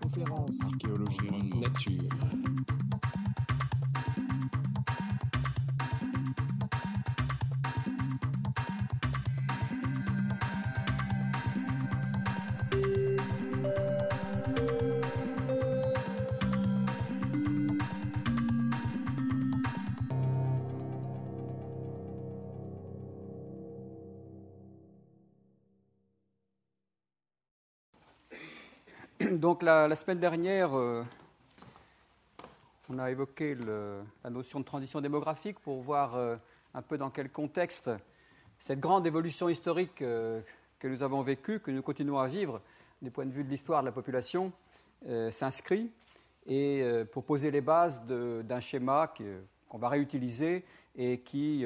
conférence, archéologie, nature. Donc la semaine dernière, on a évoqué la notion de transition démographique pour voir un peu dans quel contexte cette grande évolution historique que nous avons vécue, que nous continuons à vivre du point de vue de l'histoire de la population, s'inscrit, et pour poser les bases d'un schéma qu'on va réutiliser et qui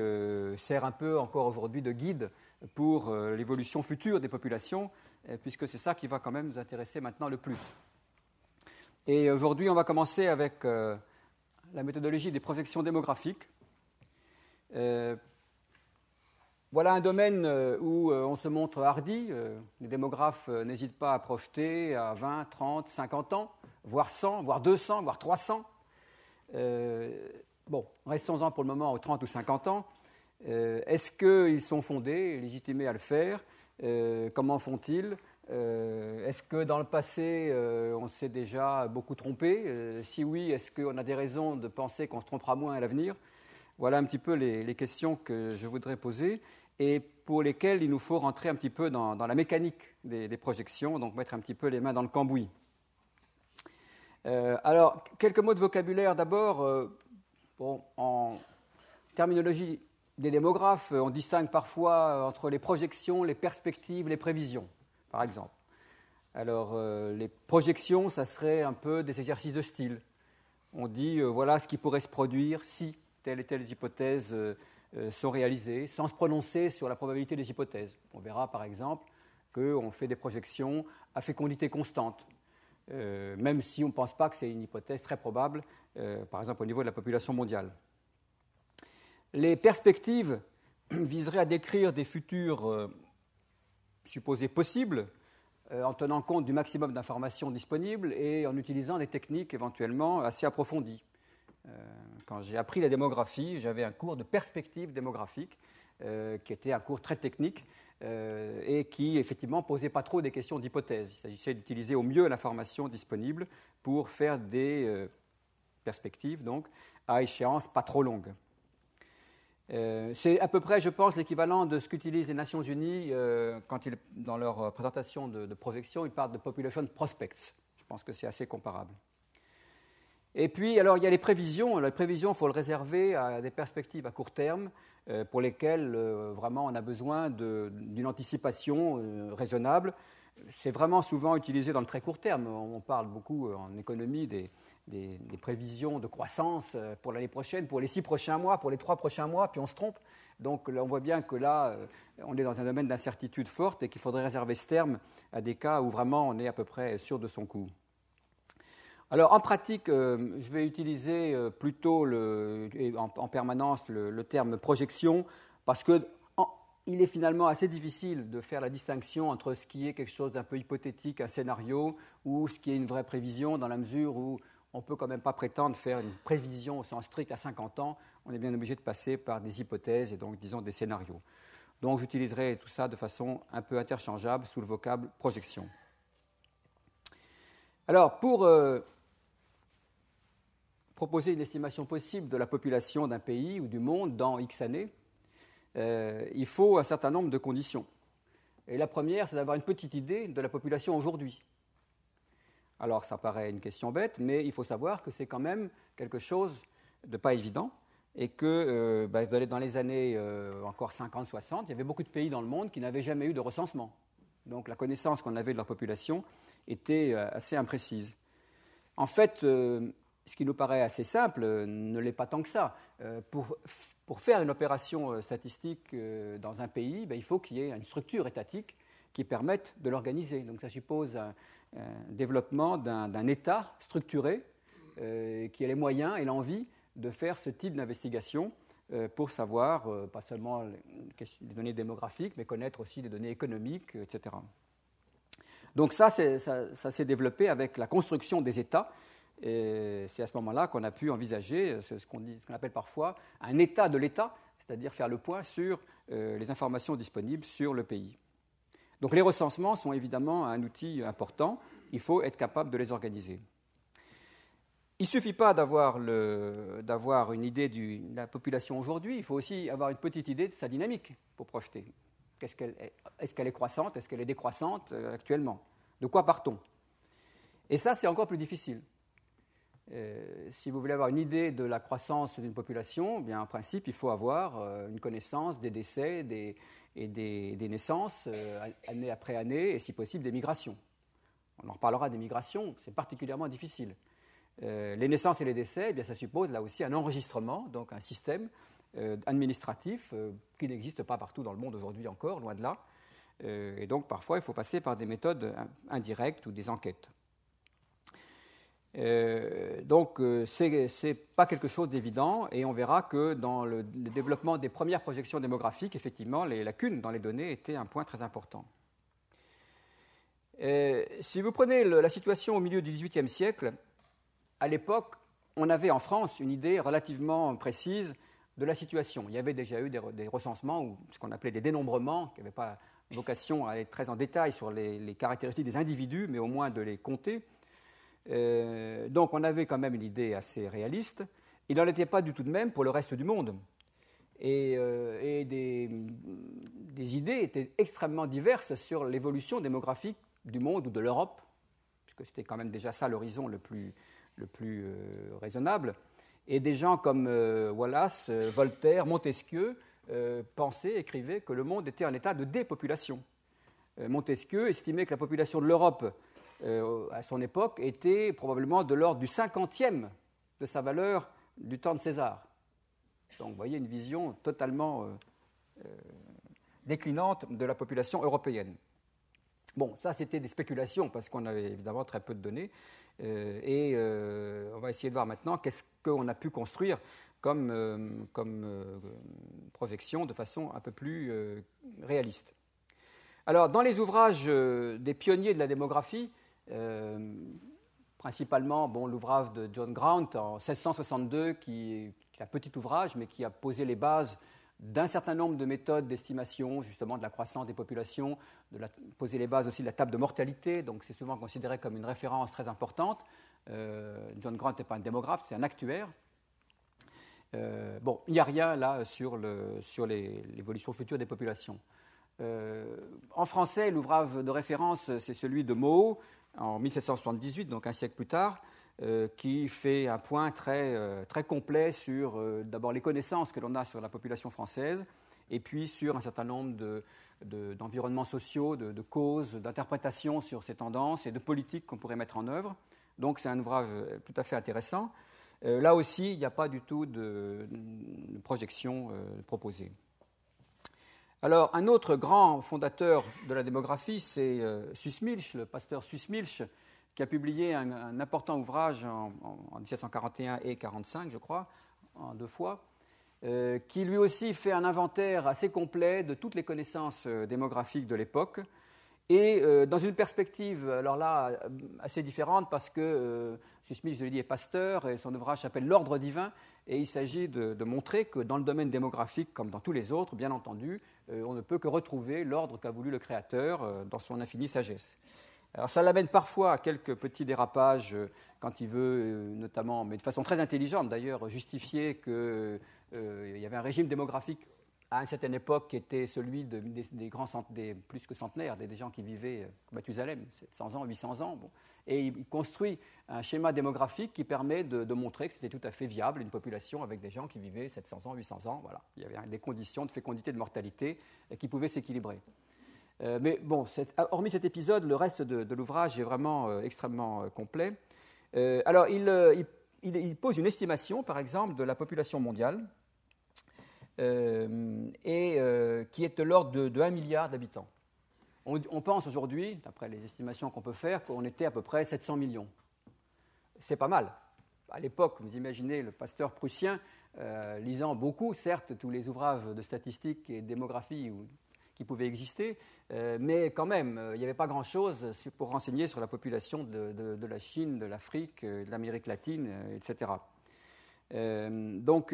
sert un peu encore aujourd'hui de guide pour l'évolution future des populations, puisque c'est ça qui va quand même nous intéresser maintenant le plus. Et aujourd'hui, on va commencer avec la méthodologie des projections démographiques. Voilà un domaine où on se montre hardi. Les démographes n'hésitent pas à projeter à 20, 30, 50 ans, voire 100, voire 200, voire 300. Bon, restons-en pour le moment aux 30 ou 50 ans. Est-ce qu'ils sont fondés, légitimés à le faire ? Comment font-ils ? Est-ce que dans le passé, on s'est déjà beaucoup trompé ? Si oui, est-ce qu'on a des raisons de penser qu'on se trompera moins à l'avenir ? Voilà un petit peu les questions que je voudrais poser et pour lesquelles il nous faut rentrer un petit peu dans la mécanique des projections, donc mettre un petit peu les mains dans le cambouis. Alors, quelques mots de vocabulaire d'abord. En terminologie des démographes, on distingue parfois entre les projections, les perspectives, les prévisions, par exemple. Alors, les projections, ça serait un peu des exercices de style. On dit, voilà ce qui pourrait se produire si telle et telle hypothèse sont réalisées, sans se prononcer sur la probabilité des hypothèses. On verra, par exemple, qu'on fait des projections à fécondité constante, même si on ne pense pas que c'est une hypothèse très probable, par exemple au niveau de la population mondiale. Les perspectives viseraient à décrire des futurs supposés possibles en tenant compte du maximum d'informations disponibles et en utilisant des techniques éventuellement assez approfondies. Quand j'ai appris la démographie, j'avais un cours de perspective démographique qui était un cours très technique et qui effectivement ne posait pas trop des questions d'hypothèse. Il s'agissait d'utiliser au mieux l'information disponible pour faire des perspectives donc, à échéance pas trop longue. C'est à peu près, je pense, l'équivalent de ce qu'utilisent les Nations Unies quand dans leur présentation de projection, ils parlent de population prospects. Je pense que c'est assez comparable. Et puis, alors, il y a les prévisions. Les prévisions, il faut le réserver à des perspectives à court terme pour lesquelles vraiment on a besoin d'une anticipation raisonnable. C'est vraiment souvent utilisé dans le très court terme. On parle beaucoup en économie des prévisions de croissance pour l'année prochaine, pour les 6 prochains mois, pour les 3 prochains mois, puis on se trompe. Donc là, on voit bien que là, on est dans un domaine d'incertitude forte et qu'il faudrait réserver ce terme à des cas où vraiment on est à peu près sûr de son coup. Alors en pratique, je vais utiliser plutôt en permanence le terme projection parce que il est finalement assez difficile de faire la distinction entre ce qui est quelque chose d'un peu hypothétique, un scénario, ou ce qui est une vraie prévision, dans la mesure où on ne peut quand même pas prétendre faire une prévision au sens strict à 50 ans. On est bien obligé de passer par des hypothèses et donc, disons, des scénarios. Donc j'utiliserai tout ça de façon un peu interchangeable sous le vocable projection. Alors, pour proposer une estimation possible de la population d'un pays ou du monde dans X années, il faut un certain nombre de conditions. Et la première, c'est d'avoir une petite idée de la population aujourd'hui. Alors, ça paraît une question bête, mais il faut savoir que c'est quand même quelque chose de pas évident et que dans les années encore 50-60, il y avait beaucoup de pays dans le monde qui n'avaient jamais eu de recensement. Donc, la connaissance qu'on avait de leur population était assez imprécise. En fait, ce qui nous paraît assez simple ne l'est pas tant que ça. Pour faire une opération statistique dans un pays, il faut qu'il y ait une structure étatique qui permette de l'organiser. Donc ça suppose un développement d'un État structuré qui ait les moyens et l'envie de faire ce type d'investigation pour savoir pas seulement les données démographiques, mais connaître aussi les données économiques, etc. Donc ça s'est développé avec la construction des États. Et c'est à ce moment-là qu'on a pu envisager ce qu'on appelle parfois un État de l'État, c'est-à-dire faire le point sur les informations disponibles sur le pays. Donc les recensements sont évidemment un outil important, il faut être capable de les organiser. Il ne suffit pas d'avoir une idée de la population aujourd'hui, il faut aussi avoir une petite idée de sa dynamique pour projeter. Est-ce qu'elle est croissante, est-ce qu'elle est décroissante actuellement? De quoi part-on? Et ça, c'est encore plus difficile. Si vous voulez avoir une idée de la croissance d'une population, bien, en principe, il faut avoir une connaissance des décès et des naissances, année après année, et si possible des migrations. On en reparlera des migrations, c'est particulièrement difficile. Les naissances et les décès, eh bien, ça suppose là aussi un enregistrement, donc un système administratif qui n'existe pas partout dans le monde aujourd'hui encore, loin de là. Et donc parfois il faut passer par des méthodes indirectes ou des enquêtes. Donc c'est pas quelque chose d'évident, et on verra que dans le développement des premières projections démographiques, effectivement, les lacunes dans les données étaient un point très important. Si vous prenez la situation au milieu du XVIIIe siècle, à l'époque, on avait en France une idée relativement précise de la situation. Il y avait déjà eu des recensements, ou ce qu'on appelait des dénombrements, qui n'avaient pas vocation à aller très en détail sur les caractéristiques des individus, mais au moins de les compter. Donc on avait quand même une idée assez réaliste. Il n'en était pas du tout de même pour le reste du monde. Et des idées étaient extrêmement diverses sur l'évolution démographique du monde ou de l'Europe, puisque c'était quand même déjà ça l'horizon le plus raisonnable. Et des gens comme Wallace, Voltaire, Montesquieu écrivaient que le monde était en état de dépopulation. Montesquieu estimait que la population de l'Europe à son époque était probablement de l'ordre du 50e de sa valeur du temps de César. Donc vous voyez une vision totalement déclinante de la population européenne. Bon, ça c'était des spéculations parce qu'on avait évidemment très peu de données. On va essayer de voir maintenant qu'est-ce qu'on a pu construire comme projection de façon un peu plus réaliste. Alors, dans les ouvrages des pionniers de la démographie, principalement l'ouvrage de John Grant en 1662, qui est un petit ouvrage, mais qui a posé les bases d'un certain nombre de méthodes d'estimation, justement de la croissance des populations, poser les bases aussi de la table de mortalité, donc c'est souvent considéré comme une référence très importante. John Grant n'est pas un démographe, c'est un actuaire. Il n'y a rien là sur l'évolution future des populations. En français, l'ouvrage de référence, c'est celui de Moe, en 1778, donc un siècle plus tard, qui fait un point très, très complet sur d'abord les connaissances que l'on a sur la population française, et puis sur un certain nombre d'environnements sociaux, de causes, d'interprétations sur ces tendances et de politiques qu'on pourrait mettre en œuvre. Donc c'est un ouvrage tout à fait intéressant. Là aussi, il n'y a pas du tout de projection proposée. Alors, un autre grand fondateur de la démographie, c'est Sussmilch, le pasteur Sussmilch, qui a publié un important ouvrage en 1741 et 1745, je crois, en 2 fois, qui lui aussi fait un inventaire assez complet de toutes les connaissances démographiques de l'époque, et dans une perspective, alors là, assez différente, parce que Sussmilch, je l'ai dit, est pasteur, et son ouvrage s'appelle « L'ordre divin », et il s'agit de montrer que dans le domaine démographique, comme dans tous les autres, bien entendu, on ne peut que retrouver l'ordre qu'a voulu le Créateur dans son infinie sagesse. Alors ça l'amène parfois à quelques petits dérapages quand il veut, notamment, mais de façon très intelligente d'ailleurs, justifier qu'il y avait un régime démographique à une certaine époque qui était celui des plus que centenaires, des gens qui vivaient Mathusalem, 700 ans, 800 ans. Bon. Et il construit un schéma démographique qui permet de montrer que c'était tout à fait viable, une population avec des gens qui vivaient 700 ans, 800 ans. Voilà. Il y avait des conditions de fécondité, de mortalité qui pouvaient s'équilibrer. Mais bon, hormis cet épisode, le reste de l'ouvrage est vraiment extrêmement complet. Alors, il pose une estimation, par exemple, de la population mondiale, qui est de l'ordre de 1 milliard d'habitants. On pense aujourd'hui, d'après les estimations qu'on peut faire, qu'on était à peu près 700 millions. C'est pas mal. À l'époque, vous imaginez le pasteur prussien lisant beaucoup, certes, tous les ouvrages de statistiques et de démographie qui pouvaient exister, mais quand même, il n'y avait pas grand-chose pour renseigner sur la population de la Chine, de l'Afrique, de l'Amérique latine, etc. Donc,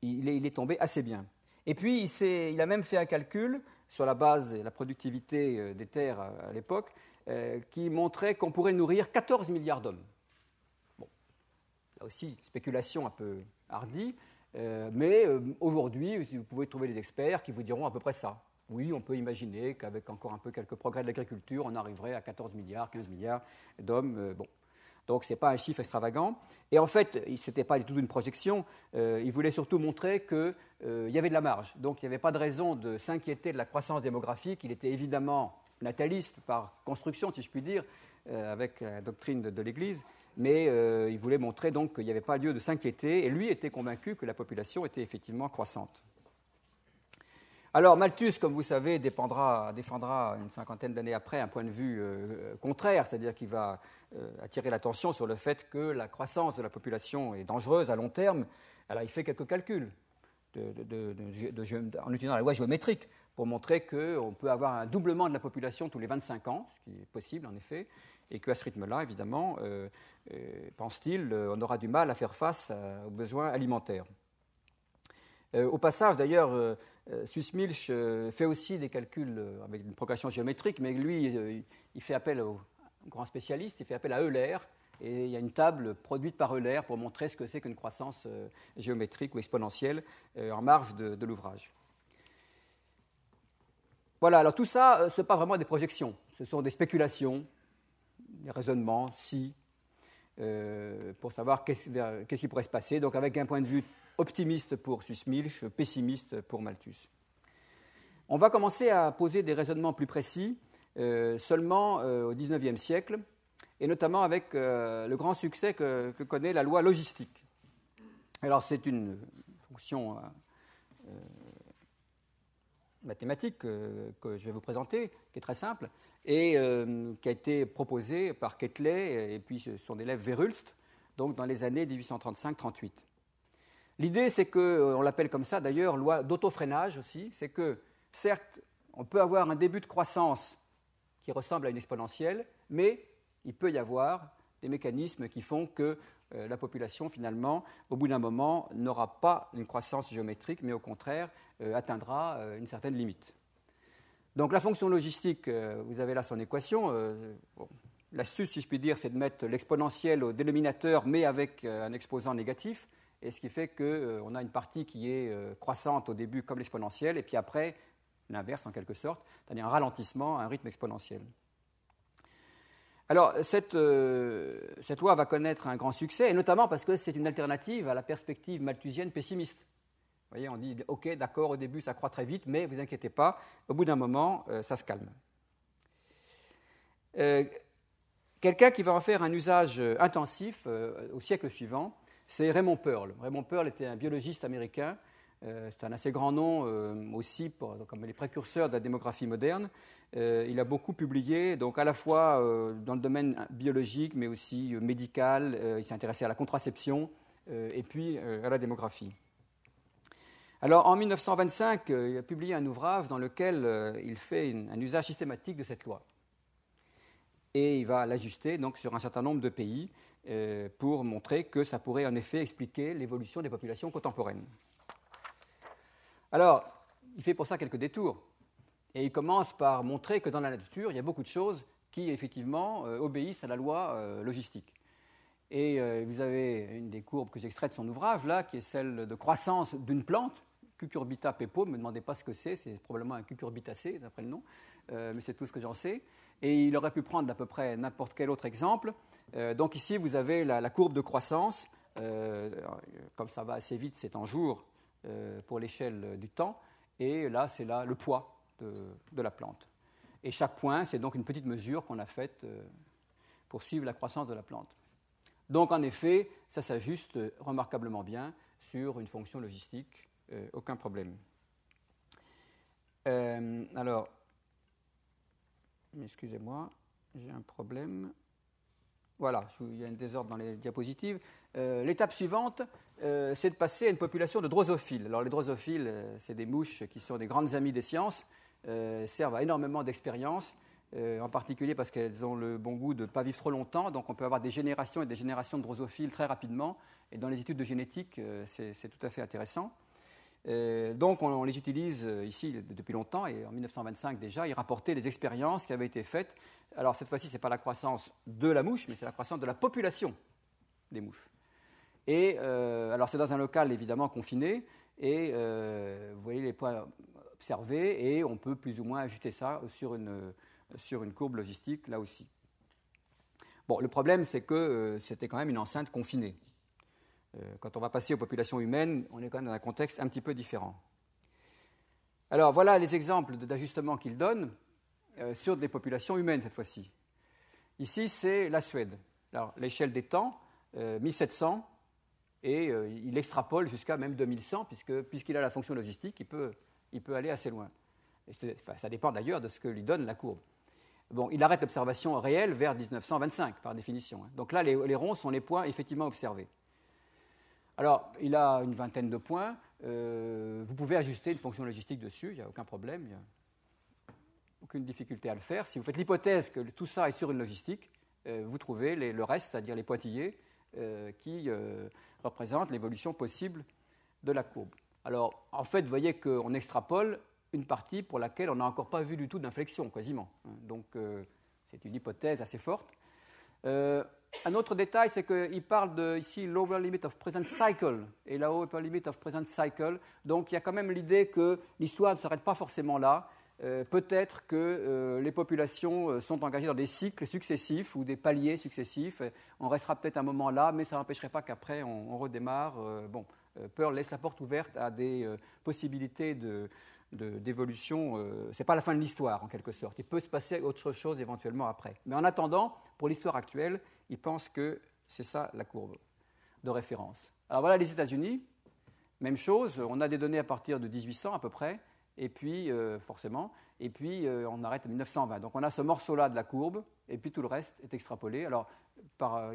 il est tombé assez bien. Et puis, il a même fait un calcul sur la base de la productivité des terres à l'époque, qui montrait qu'on pourrait nourrir 14 milliards d'hommes. Bon, là aussi, spéculation un peu hardie, mais aujourd'hui, vous pouvez trouver des experts qui vous diront à peu près ça. Oui, on peut imaginer qu'avec encore un peu quelques progrès de l'agriculture, on arriverait à 14 milliards, 15 milliards d'hommes. Bon. Donc, ce n'est pas un chiffre extravagant. Et en fait, ce n'était pas du tout une projection. Il voulait surtout montrer qu'il y avait de la marge. Donc, il n'y avait pas de raison de s'inquiéter de la croissance démographique. Il était évidemment nataliste par construction, si je puis dire, avec la doctrine de l'Église. Mais il voulait montrer donc qu'il n'y avait pas lieu de s'inquiéter. Et lui était convaincu que la population était effectivement croissante. Alors, Malthus, comme vous savez, défendra une cinquantaine d'années après un point de vue contraire, c'est-à-dire qu'il va attirer l'attention sur le fait que la croissance de la population est dangereuse à long terme. Alors, il fait quelques calculs en utilisant la loi géométrique pour montrer qu'on peut avoir un doublement de la population tous les 25 ans, ce qui est possible en effet, et qu'à ce rythme-là, évidemment, pense-t-il, on aura du mal à faire face aux besoins alimentaires. Au passage, d'ailleurs, Sussmilch fait aussi des calculs avec une progression géométrique, mais lui, il fait appel aux grands spécialistes, il fait appel à Euler, et il y a une table produite par Euler pour montrer ce que c'est qu'une croissance géométrique ou exponentielle en marge de l'ouvrage. Voilà, alors tout ça, ce n'est pas vraiment des projections, ce sont des spéculations, des raisonnements, si, pour savoir qu'est-ce qui pourrait se passer, donc avec un point de vue optimiste pour Sussmilch, pessimiste pour Malthus. On va commencer à poser des raisonnements plus précis seulement au XIXe siècle, et notamment avec le grand succès que connaît la loi logistique. Alors c'est une fonction mathématique que je vais vous présenter, qui est très simple, et qui a été proposée par Quetelet et puis son élève Verhulst, donc dans les années 1835-38. L'idée, c'est que, on l'appelle comme ça d'ailleurs, loi d'autofreinage aussi, c'est que, certes, on peut avoir un début de croissance qui ressemble à une exponentielle, mais il peut y avoir des mécanismes qui font que la population, finalement, au bout d'un moment, n'aura pas une croissance géométrique, mais au contraire, atteindra une certaine limite. Donc la fonction logistique, vous avez là son équation. L'astuce, si je puis dire, c'est de mettre l'exponentielle au dénominateur, mais avec un exposant négatif. Et ce qui fait qu'on a une partie qui est croissante au début comme l'exponentielle, et puis après, l'inverse en quelque sorte, c'est-à-dire un ralentissement à un rythme exponentiel. Alors, cette loi va connaître un grand succès, et notamment parce que c'est une alternative à la perspective malthusienne pessimiste. Vous voyez, on dit, OK, d'accord, au début, ça croît très vite, mais ne vous inquiétez pas, au bout d'un moment, ça se calme. Quelqu'un qui va en faire un usage intensif au siècle suivant, c'est Raymond Pearl. Raymond Pearl était un biologiste américain. C'est un assez grand nom aussi comme les précurseurs de la démographie moderne. Il a beaucoup publié, donc à la fois dans le domaine biologique, mais aussi médical. Il s'est intéressé à la contraception et puis à la démographie. Alors en 1925, il a publié un ouvrage dans lequel il fait un usage systématique de cette loi. Et il va l'ajuster donc sur un certain nombre de pays pour montrer que ça pourrait en effet expliquer l'évolution des populations contemporaines. Alors, il fait pour ça quelques détours. Et il commence par montrer que dans la nature, il y a beaucoup de choses qui, effectivement, obéissent à la loi logistique. Et vous avez une des courbes que j'extrais de son ouvrage, là, qui est celle de croissance d'une plante, Cucurbita pepo. Ne me demandez pas ce que c'est probablement un cucurbitacé, d'après le nom, mais c'est tout ce que j'en sais. Et il aurait pu prendre d'à peu près n'importe quel autre exemple. Donc ici, vous avez la courbe de croissance. Comme ça va assez vite, c'est en jours pour l'échelle du temps. Et là, c'est là le poids de la plante. Et chaque point, c'est donc une petite mesure qu'on a faite pour suivre la croissance de la plante. Donc, en effet, ça s'ajuste remarquablement bien sur une fonction logistique. Aucun problème. Alors, excusez-moi, j'ai un problème. Voilà, il y a un désordre dans les diapositives. L'étape suivante, c'est de passer à une population de drosophiles. Alors les drosophiles, c'est des mouches qui sont des grandes amies des sciences, servent à énormément d'expériences, en particulier parce qu'elles ont le bon goût de ne pas vivre trop longtemps, donc on peut avoir des générations et des générations de drosophiles très rapidement, et dans les études de génétique, c'est tout à fait intéressant. Donc on les utilise ici depuis longtemps, et en 1925 déjà, ils rapportaient les expériences qui avaient été faites. Alors cette fois-ci, ce n'est pas la croissance de la mouche, mais c'est la croissance de la population des mouches. Et alors c'est dans un local évidemment confiné, et vous voyez les points observés, et on peut plus ou moins ajuster ça sur une courbe logistique là aussi. Bon, le problème, c'est que c'était quand même une enceinte confinée. Quand on va passer aux populations humaines, on est quand même dans un contexte un petit peu différent. Alors voilà les exemples d'ajustements qu'il donne sur des populations humaines cette fois-ci. Ici, c'est la Suède. Alors l'échelle des temps, 1700, et il extrapole jusqu'à même 2100, puisqu'il a la fonction logistique, il peut aller assez loin. Et ça dépend d'ailleurs de ce que lui donne la courbe. Bon, il arrête l'observation réelle vers 1925, par définition. Donc là, les ronds sont les points effectivement observés. Alors, il a une vingtaine de points. Vous pouvez ajuster une fonction logistique dessus, il n'y a aucun problème, il n'y a aucune difficulté à le faire. Si vous faites l'hypothèse que tout ça est sur une logistique, vous trouvez le reste, c'est-à-dire les pointillés, qui représentent l'évolution possible de la courbe. Alors, en fait, vous voyez qu'on extrapole une partie pour laquelle on n'a encore pas vu du tout d'inflexion, quasiment. Donc, c'est une hypothèse assez forte. Un autre détail, c'est qu'il parle de, ici, lower limit of present cycle, et là, upper limit of present cycle. Donc, il y a quand même l'idée que l'histoire ne s'arrête pas forcément là. Peut-être que les populations sont engagées dans des cycles successifs ou des paliers successifs. On restera peut-être un moment là, mais ça n'empêcherait pas qu'après, on redémarre. Pearl laisse la porte ouverte à des possibilités d'évolution. Ce n'est pas la fin de l'histoire, en quelque sorte. Il peut se passer autre chose éventuellement après. Mais en attendant, pour l'histoire actuelle, il pense que c'est ça la courbe de référence. Alors voilà les États-Unis, même chose, on a des données à partir de 1800 à peu près, et puis forcément, et puis on arrête à 1920. Donc on a ce morceau-là de la courbe, et puis tout le reste est extrapolé. Alors, par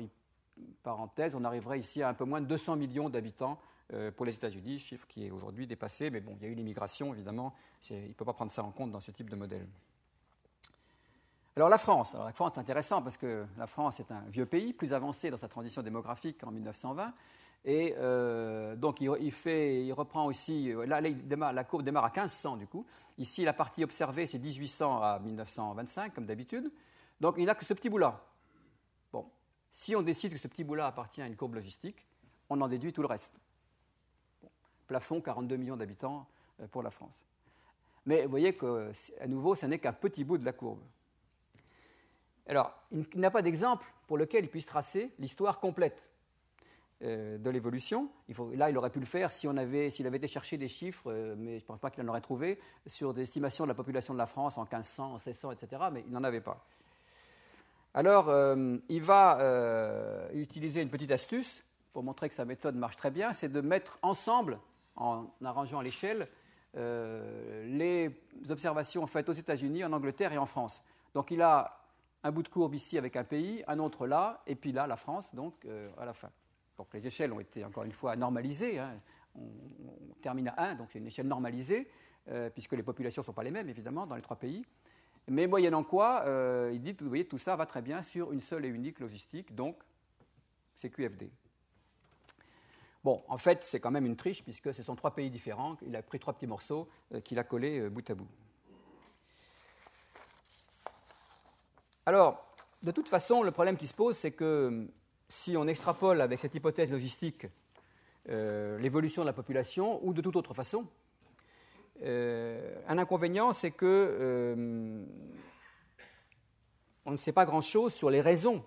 parenthèse, on arriverait ici à un peu moins de 200 millions d'habitants pour les États-Unis, chiffre qui est aujourd'hui dépassé, mais bon, il y a eu l'immigration, évidemment, il ne peut pas prendre ça en compte dans ce type de modèle. Alors la France est intéressant parce que la France est un vieux pays, plus avancé dans sa transition démographique qu'en 1920, et donc il reprend aussi, là la courbe démarre à 1500 du coup, ici la partie observée c'est 1800 à 1925 comme d'habitude, donc il n'a que ce petit bout-là. Bon, si on décide que ce petit bout-là appartient à une courbe logistique, on en déduit tout le reste. Bon, plafond 42 millions d'habitants pour la France. Mais vous voyez qu'à nouveau, ce n'est qu'un petit bout de la courbe. Alors, il n'a pas d'exemple pour lequel il puisse tracer l'histoire complète de l'évolution. Là, il aurait pu le faire s'il avait été chercher des chiffres, mais je ne pense pas qu'il en aurait trouvé, sur des estimations de la population de la France en 1500, en 1600, etc., mais il n'en avait pas. Alors, il va utiliser une petite astuce pour montrer que sa méthode marche très bien, c'est de mettre ensemble, en arrangeant l'échelle, les observations faites aux États-Unis, en Angleterre et en France. Donc, il a un bout de courbe ici avec un pays, un autre là, et puis là, la France, donc à la fin. Donc les échelles ont été encore une fois normalisées. On termine à 1, donc c'est une échelle normalisée, puisque les populations ne sont pas les mêmes, évidemment, dans les trois pays. Mais moyennant quoi, il dit, vous voyez, tout ça va très bien sur une seule et unique logistique, donc c'est QFD. Bon, en fait, c'est quand même une triche, puisque ce sont trois pays différents. Il a pris trois petits morceaux qu'il a collés bout à bout. Alors, de toute façon, le problème qui se pose, c'est que si on extrapole avec cette hypothèse logistique l'évolution de la population, ou de toute autre façon, un inconvénient, c'est que on ne sait pas grand-chose sur les raisons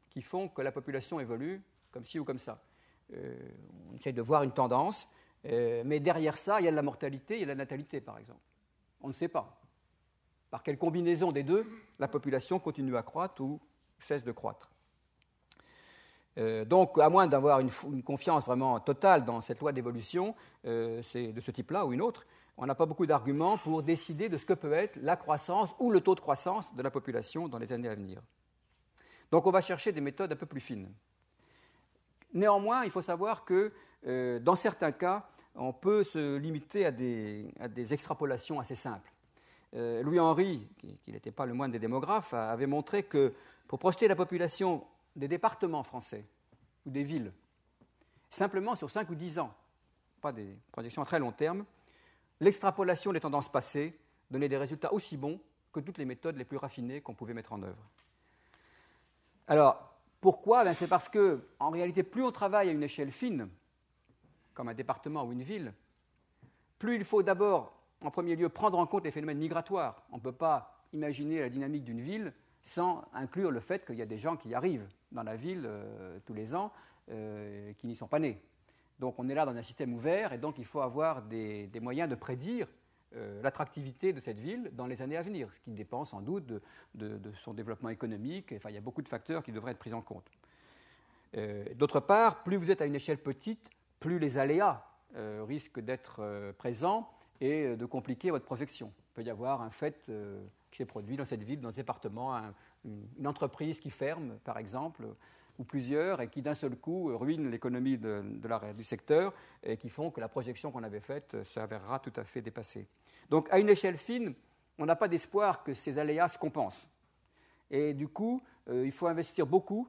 qui font que la population évolue comme ci ou comme ça. On essaie de voir une tendance, mais derrière ça, il y a de la mortalité, il y a de la natalité, par exemple. On ne sait pas. Par quelle combinaison des deux, la population continue à croître ou cesse de croître. Donc, à moins d'avoir une confiance vraiment totale dans cette loi d'évolution, c'est de ce type-là ou une autre, on n'a pas beaucoup d'arguments pour décider de ce que peut être la croissance ou le taux de croissance de la population dans les années à venir. Donc on va chercher des méthodes un peu plus fines. Néanmoins, il faut savoir que dans certains cas, on peut se limiter à des extrapolations assez simples. Louis Henry, qui n'était pas le moindre des démographes, avait montré que pour projeter la population des départements français ou des villes, simplement sur 5 ou 10 ans, pas des projections à très long terme, l'extrapolation des tendances passées donnait des résultats aussi bons que toutes les méthodes les plus raffinées qu'on pouvait mettre en œuvre. Alors, pourquoi ? C'est parce que, en réalité, plus on travaille à une échelle fine, comme un département ou une ville, plus il faut d'abord, en premier lieu, prendre en compte les phénomènes migratoires. On ne peut pas imaginer la dynamique d'une ville sans inclure le fait qu'il y a des gens qui arrivent dans la ville tous les ans qui n'y sont pas nés. Donc on est là dans un système ouvert et donc il faut avoir des moyens de prédire l'attractivité de cette ville dans les années à venir, ce qui dépend sans doute de son développement économique. Enfin, il y a beaucoup de facteurs qui devraient être pris en compte. D'autre part, plus vous êtes à une échelle petite, plus les aléas risquent d'être présents et de compliquer votre projection. Il peut y avoir un fait qui s'est produit dans cette ville, dans ce département, une entreprise qui ferme, par exemple, ou plusieurs, et qui d'un seul coup ruinent l'économie du secteur et qui font que la projection qu'on avait faite s'avérera tout à fait dépassée. Donc, à une échelle fine, on n'a pas d'espoir que ces aléas se compensent. Et du coup, il faut investir beaucoup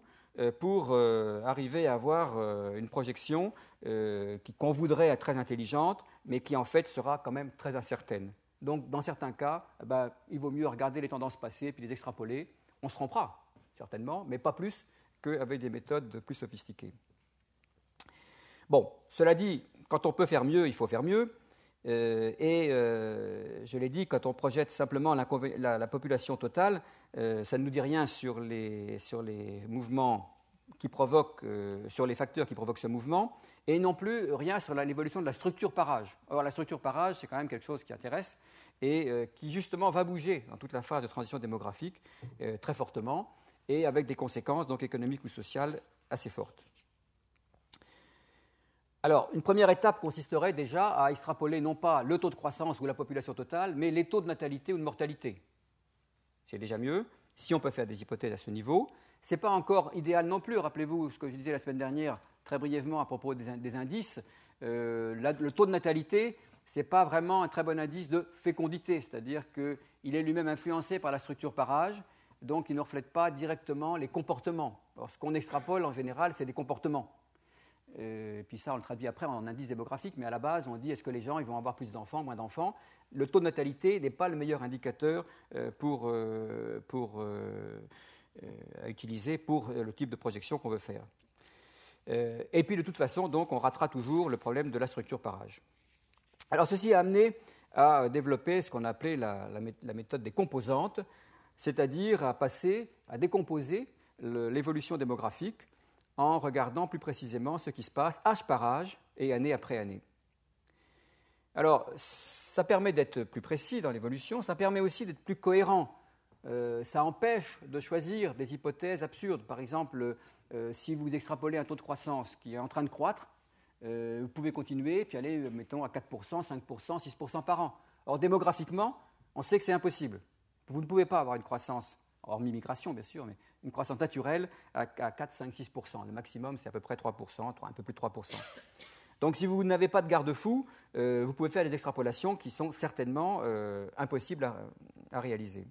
pour arriver à avoir une projection qu'on voudrait être très intelligente, mais qui en fait sera quand même très incertaine. Donc, dans certains cas, il vaut mieux regarder les tendances passées puis les extrapoler. On se trompera, certainement, mais pas plus qu'avec des méthodes plus sophistiquées. Bon, cela dit, quand on peut faire mieux, il faut faire mieux. Je l'ai dit, quand on projette simplement la population totale, ça ne nous dit rien sur les mouvements qui provoquent, sur les facteurs qui provoquent ce mouvement, et non plus rien sur l'évolution de la structure par âge. Or, la structure par âge, c'est quand même quelque chose qui intéresse et qui justement va bouger dans toute la phase de transition démographique très fortement et avec des conséquences donc économiques ou sociales assez fortes. Alors, une première étape consisterait déjà à extrapoler non pas le taux de croissance ou la population totale, mais les taux de natalité ou de mortalité. C'est déjà mieux, si on peut faire des hypothèses à ce niveau. Ce n'est pas encore idéal non plus. Rappelez-vous ce que je disais la semaine dernière, très brièvement, à propos des indices. Le taux de natalité, ce n'est pas vraiment un très bon indice de fécondité, c'est-à-dire qu'il est lui-même influencé par la structure par âge, donc il ne reflète pas directement les comportements. Alors, ce qu'on extrapole, en général, c'est des comportements. Et puis ça, on le traduit après en indice démographique, mais à la base, on dit est-ce que les gens ils vont avoir plus d'enfants, moins d'enfants. Le taux de natalité n'est pas le meilleur indicateur à utiliser pour le type de projection qu'on veut faire. Et puis de toute façon, donc, on ratera toujours le problème de la structure par âge. Alors ceci a amené à développer ce qu'on a appelé la méthode des composantes, c'est-à-dire à décomposer l'évolution démographique en regardant plus précisément ce qui se passe âge par âge et année après année. Alors, ça permet d'être plus précis dans l'évolution, ça permet aussi d'être plus cohérent. Ça empêche de choisir des hypothèses absurdes. Par exemple, si vous extrapolez un taux de croissance qui est en train de croître, vous pouvez continuer puis aller, mettons, à 4%, 5%, 6% par an. Or, démographiquement, on sait que c'est impossible. Vous ne pouvez pas avoir une croissance, hormis migration bien sûr, mais une croissance naturelle à 4, 5, 6%. Le maximum, c'est à peu près 3%, un peu plus de 3%. Donc si vous n'avez pas de garde-fou, vous pouvez faire des extrapolations qui sont certainement impossibles à réaliser.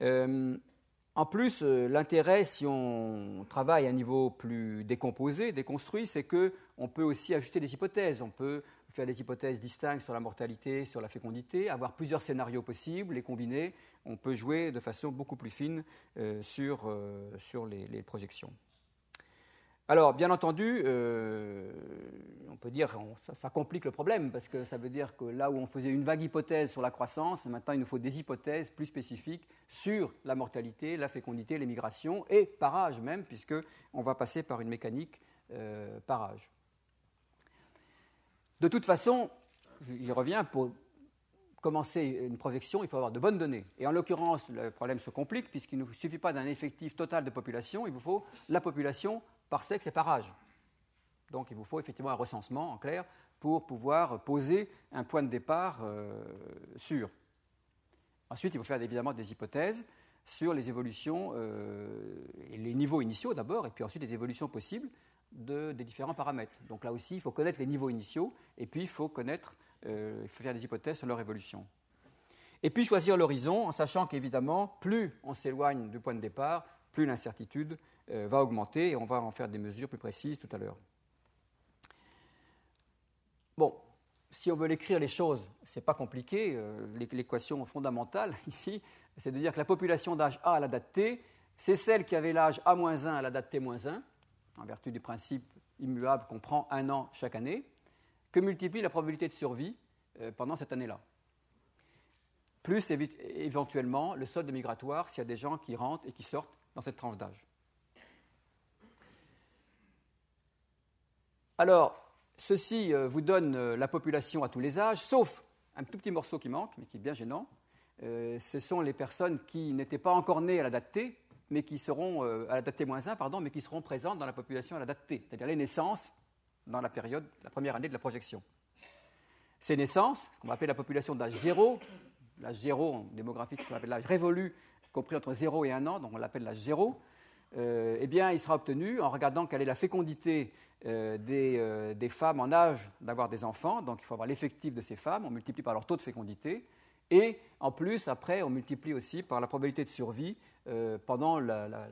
En plus, l'intérêt, si on travaille à un niveau plus décomposé, déconstruit, c'est qu'on peut aussi ajouter des hypothèses. On peut faire des hypothèses distinctes sur la mortalité, sur la fécondité, avoir plusieurs scénarios possibles, les combiner. On peut jouer de façon beaucoup plus fine sur les projections. Alors, bien entendu, on peut dire que ça complique le problème, parce que ça veut dire que là où on faisait une vague hypothèse sur la croissance, maintenant il nous faut des hypothèses plus spécifiques sur la mortalité, la fécondité, les migrations, et par âge même, puisqu'on va passer par une mécanique par âge. De toute façon, j'y reviens, pour commencer une projection, il faut avoir de bonnes données. Et en l'occurrence, le problème se complique, puisqu'il ne suffit pas d'un effectif total de population, il vous faut la population par sexe et par âge. Donc il vous faut effectivement un recensement, en clair, pour pouvoir poser un point de départ sûr. Ensuite, il faut faire évidemment des hypothèses. sur les évolutions, et les niveaux initiaux d'abord, et puis ensuite les évolutions possibles des différents paramètres. Donc là aussi, il faut connaître les niveaux initiaux, et puis il faut faire des hypothèses sur leur évolution. Et puis choisir l'horizon, en sachant qu'évidemment, plus on s'éloigne du point de départ, plus l'incertitude va augmenter, et on va en faire des mesures plus précises tout à l'heure. Bon, si on veut l'écrire les choses, ce n'est pas compliqué. L'équation fondamentale ici, c'est de dire que la population d'âge A à la date T, c'est celle qui avait l'âge A-1 à la date T-1, en vertu du principe immuable qu'on prend 1 an chaque année, que multiplie la probabilité de survie pendant cette année-là. Plus éventuellement le solde migratoire s'il y a des gens qui rentrent et qui sortent dans cette tranche d'âge. Alors, ceci vous donne la population à tous les âges, sauf un tout petit morceau qui manque, mais qui est bien gênant. Ce sont les personnes qui n'étaient pas encore nées à la date T, mais qui seront à la date T-1, pardon, mais qui seront présentes dans la population à la date T, c'est-à-dire les naissances dans la période, la première année de la projection. Ces naissances, ce qu'on va appeler la population d'âge 0, l'âge 0 en démographie, c'est ce qu'on appelle l'âge révolu, compris entre 0 et 1 an, donc on l'appelle l'âge 0, eh bien, il sera obtenu en regardant quelle est la fécondité des femmes en âge d'avoir des enfants. Donc, il faut avoir l'effectif de ces femmes, on multiplie par leur taux de fécondité. Et en plus, après, on multiplie aussi par la probabilité de survie pendant la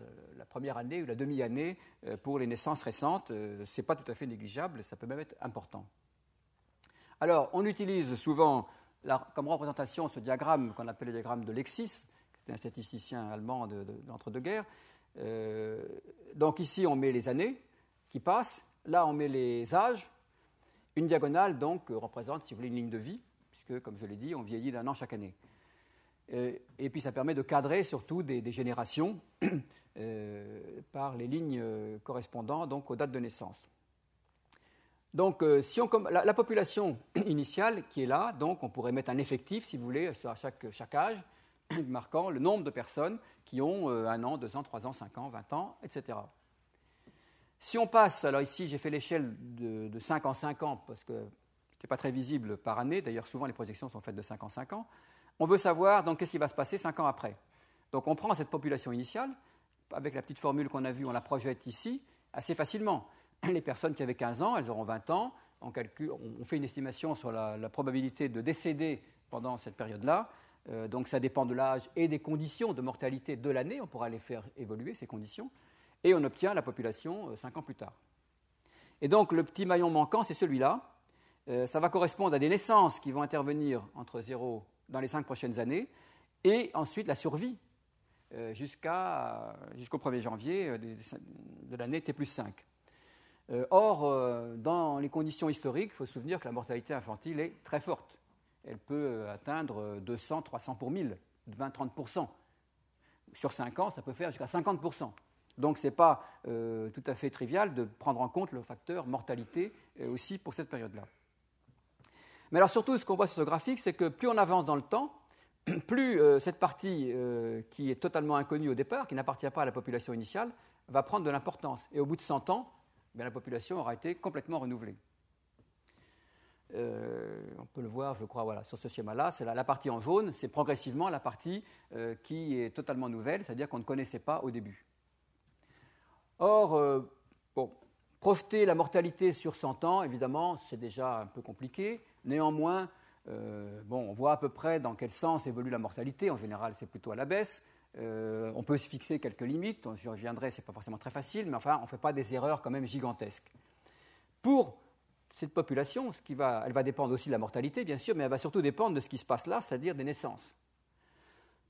première année ou la demi-année pour les naissances récentes. Ce n'est pas tout à fait négligeable, ça peut même être important. Alors, on utilise souvent comme représentation ce diagramme qu'on appelle le diagramme de Lexis, qui est un statisticien allemand d'entre-deux-guerres. Donc ici, on met les années qui passent. Là, on met les âges. Une diagonale, donc, représente, si vous voulez, une ligne de vie, puisque, comme je l'ai dit, on vieillit d'1 an chaque année. Et puis, ça permet de cadrer surtout des générations par les lignes correspondant donc, aux dates de naissance. Donc, la population initiale qui est là, donc, on pourrait mettre un effectif, si vous voulez, à chaque âge, marquant le nombre de personnes qui ont 1 an, 2 ans, 3 ans, 5 ans, 20 ans, etc. Si on passe, alors ici j'ai fait l'échelle de 5 en 5 ans, parce que ce n'était pas très visible par année, d'ailleurs souvent les projections sont faites de 5 en 5 ans, on veut savoir donc qu'est-ce qui va se passer 5 ans après. Donc on prend cette population initiale, avec la petite formule qu'on a vue, on la projette ici, assez facilement. Les personnes qui avaient 15 ans, elles auront 20 ans, on fait une estimation sur la probabilité de décéder pendant cette période-là. Donc ça dépend de l'âge et des conditions de mortalité de l'année, on pourra les faire évoluer, ces conditions, et on obtient la population 5 ans plus tard. Et donc le petit maillon manquant, c'est celui-là. Ça va correspondre à des naissances qui vont intervenir entre 0 dans les 5 prochaines années, et ensuite la survie jusqu'au 1er janvier de l'année T+5. Or, dans les conditions historiques, il faut se souvenir que la mortalité infantile est très forte. Elle peut atteindre 200, 300 pour 1000, 20-30%. Sur 5 ans, ça peut faire jusqu'à 50%. Donc, ce n'est pas tout à fait trivial de prendre en compte le facteur mortalité aussi pour cette période-là. Mais alors, surtout, ce qu'on voit sur ce graphique, c'est que plus on avance dans le temps, plus cette partie qui est totalement inconnue au départ, qui n'appartient pas à la population initiale, va prendre de l'importance. Et au bout de 100 ans, la population aura été complètement renouvelée. On peut le voir, je crois, voilà, sur ce schéma-là. C'est la partie en jaune, c'est progressivement la partie qui est totalement nouvelle, c'est-à-dire qu'on ne connaissait pas au début. Or, projeter la mortalité sur 100 ans, évidemment, c'est déjà un peu compliqué. Néanmoins, on voit à peu près dans quel sens évolue la mortalité. En général, c'est plutôt à la baisse. On peut se fixer quelques limites. Je reviendrai, ce n'est pas forcément très facile, mais enfin, on ne fait pas des erreurs quand même gigantesques. Pour cette population, elle va dépendre aussi de la mortalité, bien sûr, mais elle va surtout dépendre de ce qui se passe là, c'est-à-dire des naissances.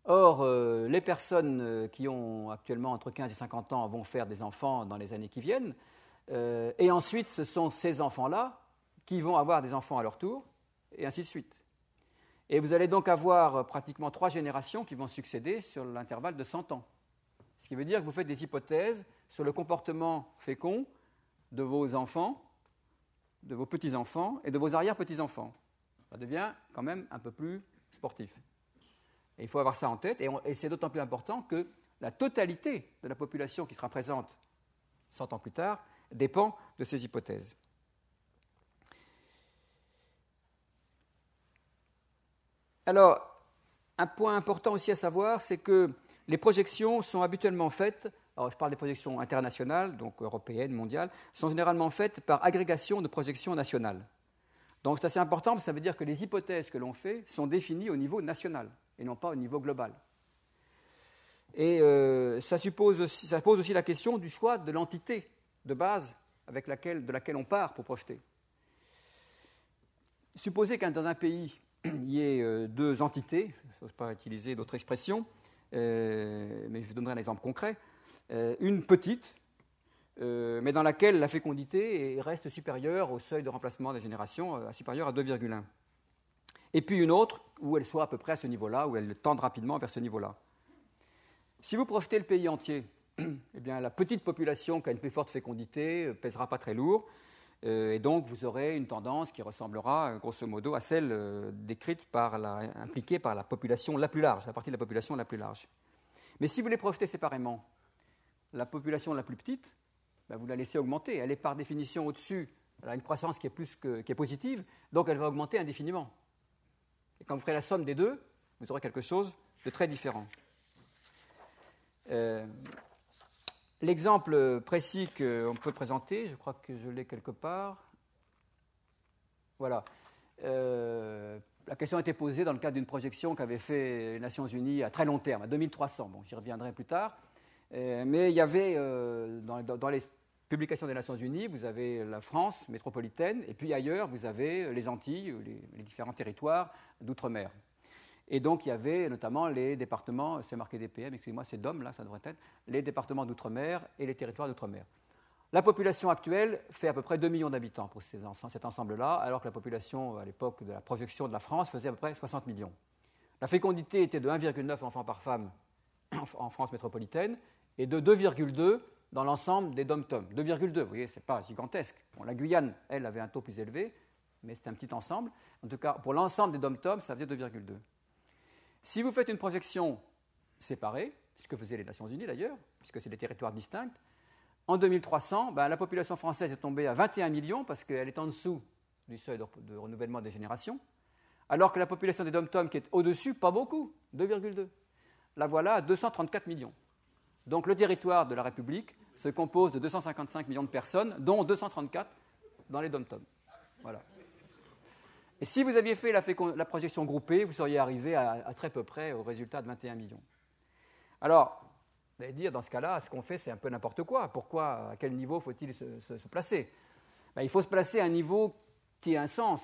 Or, les personnes qui ont actuellement entre 15 et 50 ans vont faire des enfants dans les années qui viennent, et ensuite, ce sont ces enfants-là qui vont avoir des enfants à leur tour, et ainsi de suite. Et vous allez donc avoir pratiquement 3 générations qui vont succéder sur l'intervalle de 100 ans. Ce qui veut dire que vous faites des hypothèses sur le comportement fécond de vos enfants, de vos petits-enfants et de vos arrière-petits-enfants. Ça devient quand même un peu plus sportif. Et il faut avoir ça en tête, et c'est d'autant plus important que la totalité de la population qui sera présente 100 ans plus tard dépend de ces hypothèses. Alors, un point important aussi à savoir, c'est que Les projections sont habituellement faites, alors je parle des projections internationales, donc européennes, mondiales, sont généralement faites par agrégation de projections nationales. Donc c'est assez important, parce que ça veut dire que les hypothèses que l'on fait sont définies au niveau national et non pas au niveau global. Et ça pose aussi la question du choix de l'entité de base de laquelle on part pour projeter. Supposez que dans un pays, il y ait deux entités, je n'ose pas utiliser d'autres expressions, mais je vous donnerai un exemple concret, une petite, mais dans laquelle la fécondité reste supérieure au seuil de remplacement des générations, supérieure à 2,1. Et puis une autre où elle soit à peu près à ce niveau-là, où elle tende rapidement vers ce niveau-là. Si vous projetez le pays entier, eh bien, la petite population qui a une plus forte fécondité ne pèsera pas très lourd, et donc vous aurez une tendance qui ressemblera grosso modo à celle impliquée par la population la plus large, la partie de la population la plus large. Mais si vous les projetez séparément, la population la plus petite, ben vous la laissez augmenter. Elle est par définition au-dessus, elle a une croissance qui est positive, donc elle va augmenter indéfiniment. Et quand vous ferez la somme des deux, vous aurez quelque chose de très différent. L'exemple précis qu'on peut présenter, je crois que je l'ai quelque part. Voilà. La question a été posée dans le cadre d'une projection qu'avaient fait les Nations Unies à très long terme, à 2300. Bon, j'y reviendrai plus tard. Mais il y avait, dans les publications des Nations Unies, vous avez la France métropolitaine, et puis ailleurs, vous avez les Antilles, les différents territoires d'outre-mer. Et donc, il y avait notamment les départements, c'est marqué DPM, excusez-moi, c'est DOM, là, ça devrait être, les départements d'outre-mer et les territoires d'outre-mer. La population actuelle fait à peu près 2 millions d'habitants pour cet ensemble-là, alors que la population, à l'époque de la projection de la France, faisait à peu près 60 millions. La fécondité était de 1,9 enfants par femme en France métropolitaine et de 2,2 dans l'ensemble des DOM-TOM. 2,2, vous voyez, ce n'est pas gigantesque. Bon, la Guyane, elle, avait un taux plus élevé, mais c'était un petit ensemble. En tout cas, pour l'ensemble des DOM-TOM, ça faisait 2,2. Si vous faites une projection séparée, ce que faisaient les Nations Unies d'ailleurs, puisque c'est des territoires distincts, en 2300, la population française est tombée à 21 millions parce qu'elle est en dessous du seuil de renouvellement des générations, alors que la population des DOM-TOM qui est au-dessus, pas beaucoup, 2,2. La voilà à 234 millions. Donc le territoire de la République se compose de 255 millions de personnes, dont 234 dans les DOM-TOM. Voilà. Et si vous aviez fait la projection groupée, vous seriez arrivé à très peu près au résultat de 21 millions. Alors, vous allez dire, dans ce cas-là, ce qu'on fait, c'est un peu n'importe quoi. Pourquoi, à quel niveau faut-il se placer ? Il faut se placer à un niveau qui ait un sens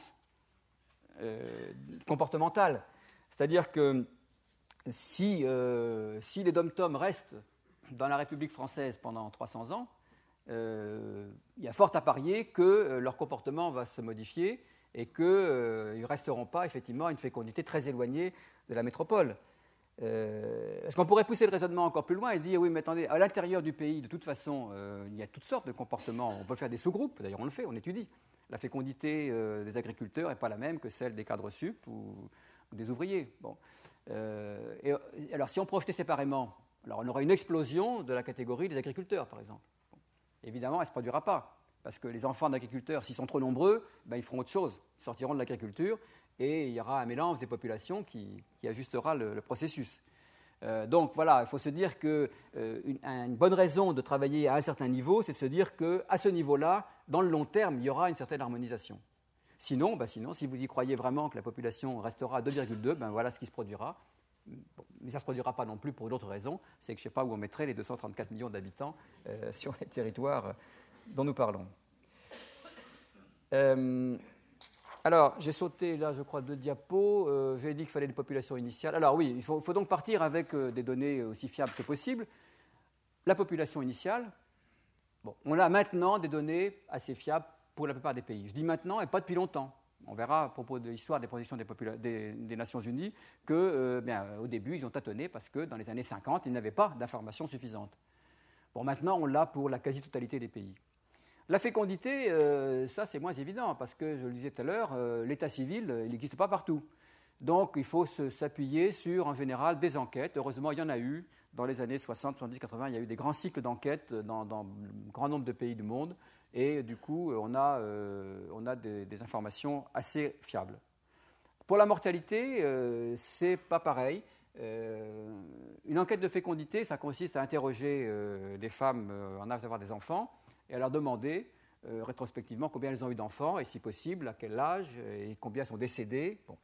comportemental. C'est-à-dire que si les DOM-TOM restent dans la République française pendant 300 ans, il y a fort à parier que leur comportement va se modifier et qu'ils ne resteront pas effectivement à une fécondité très éloignée de la métropole. Est-ce qu'on pourrait pousser le raisonnement encore plus loin et dire, oui, mais attendez, à l'intérieur du pays, de toute façon, il y a toutes sortes de comportements. On peut faire des sous-groupes, d'ailleurs on le fait, on étudie. La fécondité des agriculteurs n'est pas la même que celle des cadres sup ou des ouvriers. Bon. Et alors, si on projetait séparément, alors on aurait une explosion de la catégorie des agriculteurs, par exemple. Bon. Évidemment, elle ne se produira pas. Parce que les enfants d'agriculteurs, s'ils sont trop nombreux, ils feront autre chose, ils sortiront de l'agriculture, et il y aura un mélange des populations qui ajustera le processus. Donc voilà, il faut se dire qu'une bonne raison de travailler à un certain niveau, c'est de se dire qu'à ce niveau-là, dans le long terme, il y aura une certaine harmonisation. Sinon, si vous y croyez vraiment que la population restera à 2,2, voilà ce qui se produira. Bon, mais ça ne se produira pas non plus pour d'autres raisons, c'est que je ne sais pas où on mettrait les 234 millions d'habitants sur les territoires dont nous parlons. Alors, j'ai sauté là, je crois, 2 diapos. J'ai dit qu'il fallait des populations initiales. Alors oui, il faut donc partir avec des données aussi fiables que possible. La population initiale, bon, on a maintenant des données assez fiables pour la plupart des pays. Je dis maintenant et pas depuis longtemps. On verra à propos de l'histoire des projections des Nations Unies qu'au début, ils ont tâtonné parce que dans les années 50, ils n'avaient pas d'informations suffisantes. Bon, maintenant, on l'a pour la quasi-totalité des pays. La fécondité, ça c'est moins évident parce que, je le disais tout à l'heure, l'état civil, il n'existe pas partout. Donc il faut s'appuyer sur, en général, des enquêtes. Heureusement, il y en a eu. Dans les années 60, 70, 80, il y a eu des grands cycles d'enquêtes dans un grand nombre de pays du monde. Et du coup, on a des informations assez fiables. Pour la mortalité, c'est pas pareil. Une enquête de fécondité, ça consiste à interroger des femmes en âge d'avoir des enfants et à leur demander rétrospectivement combien elles ont eu d'enfants et si possible à quel âge et combien sont décédés. Bon.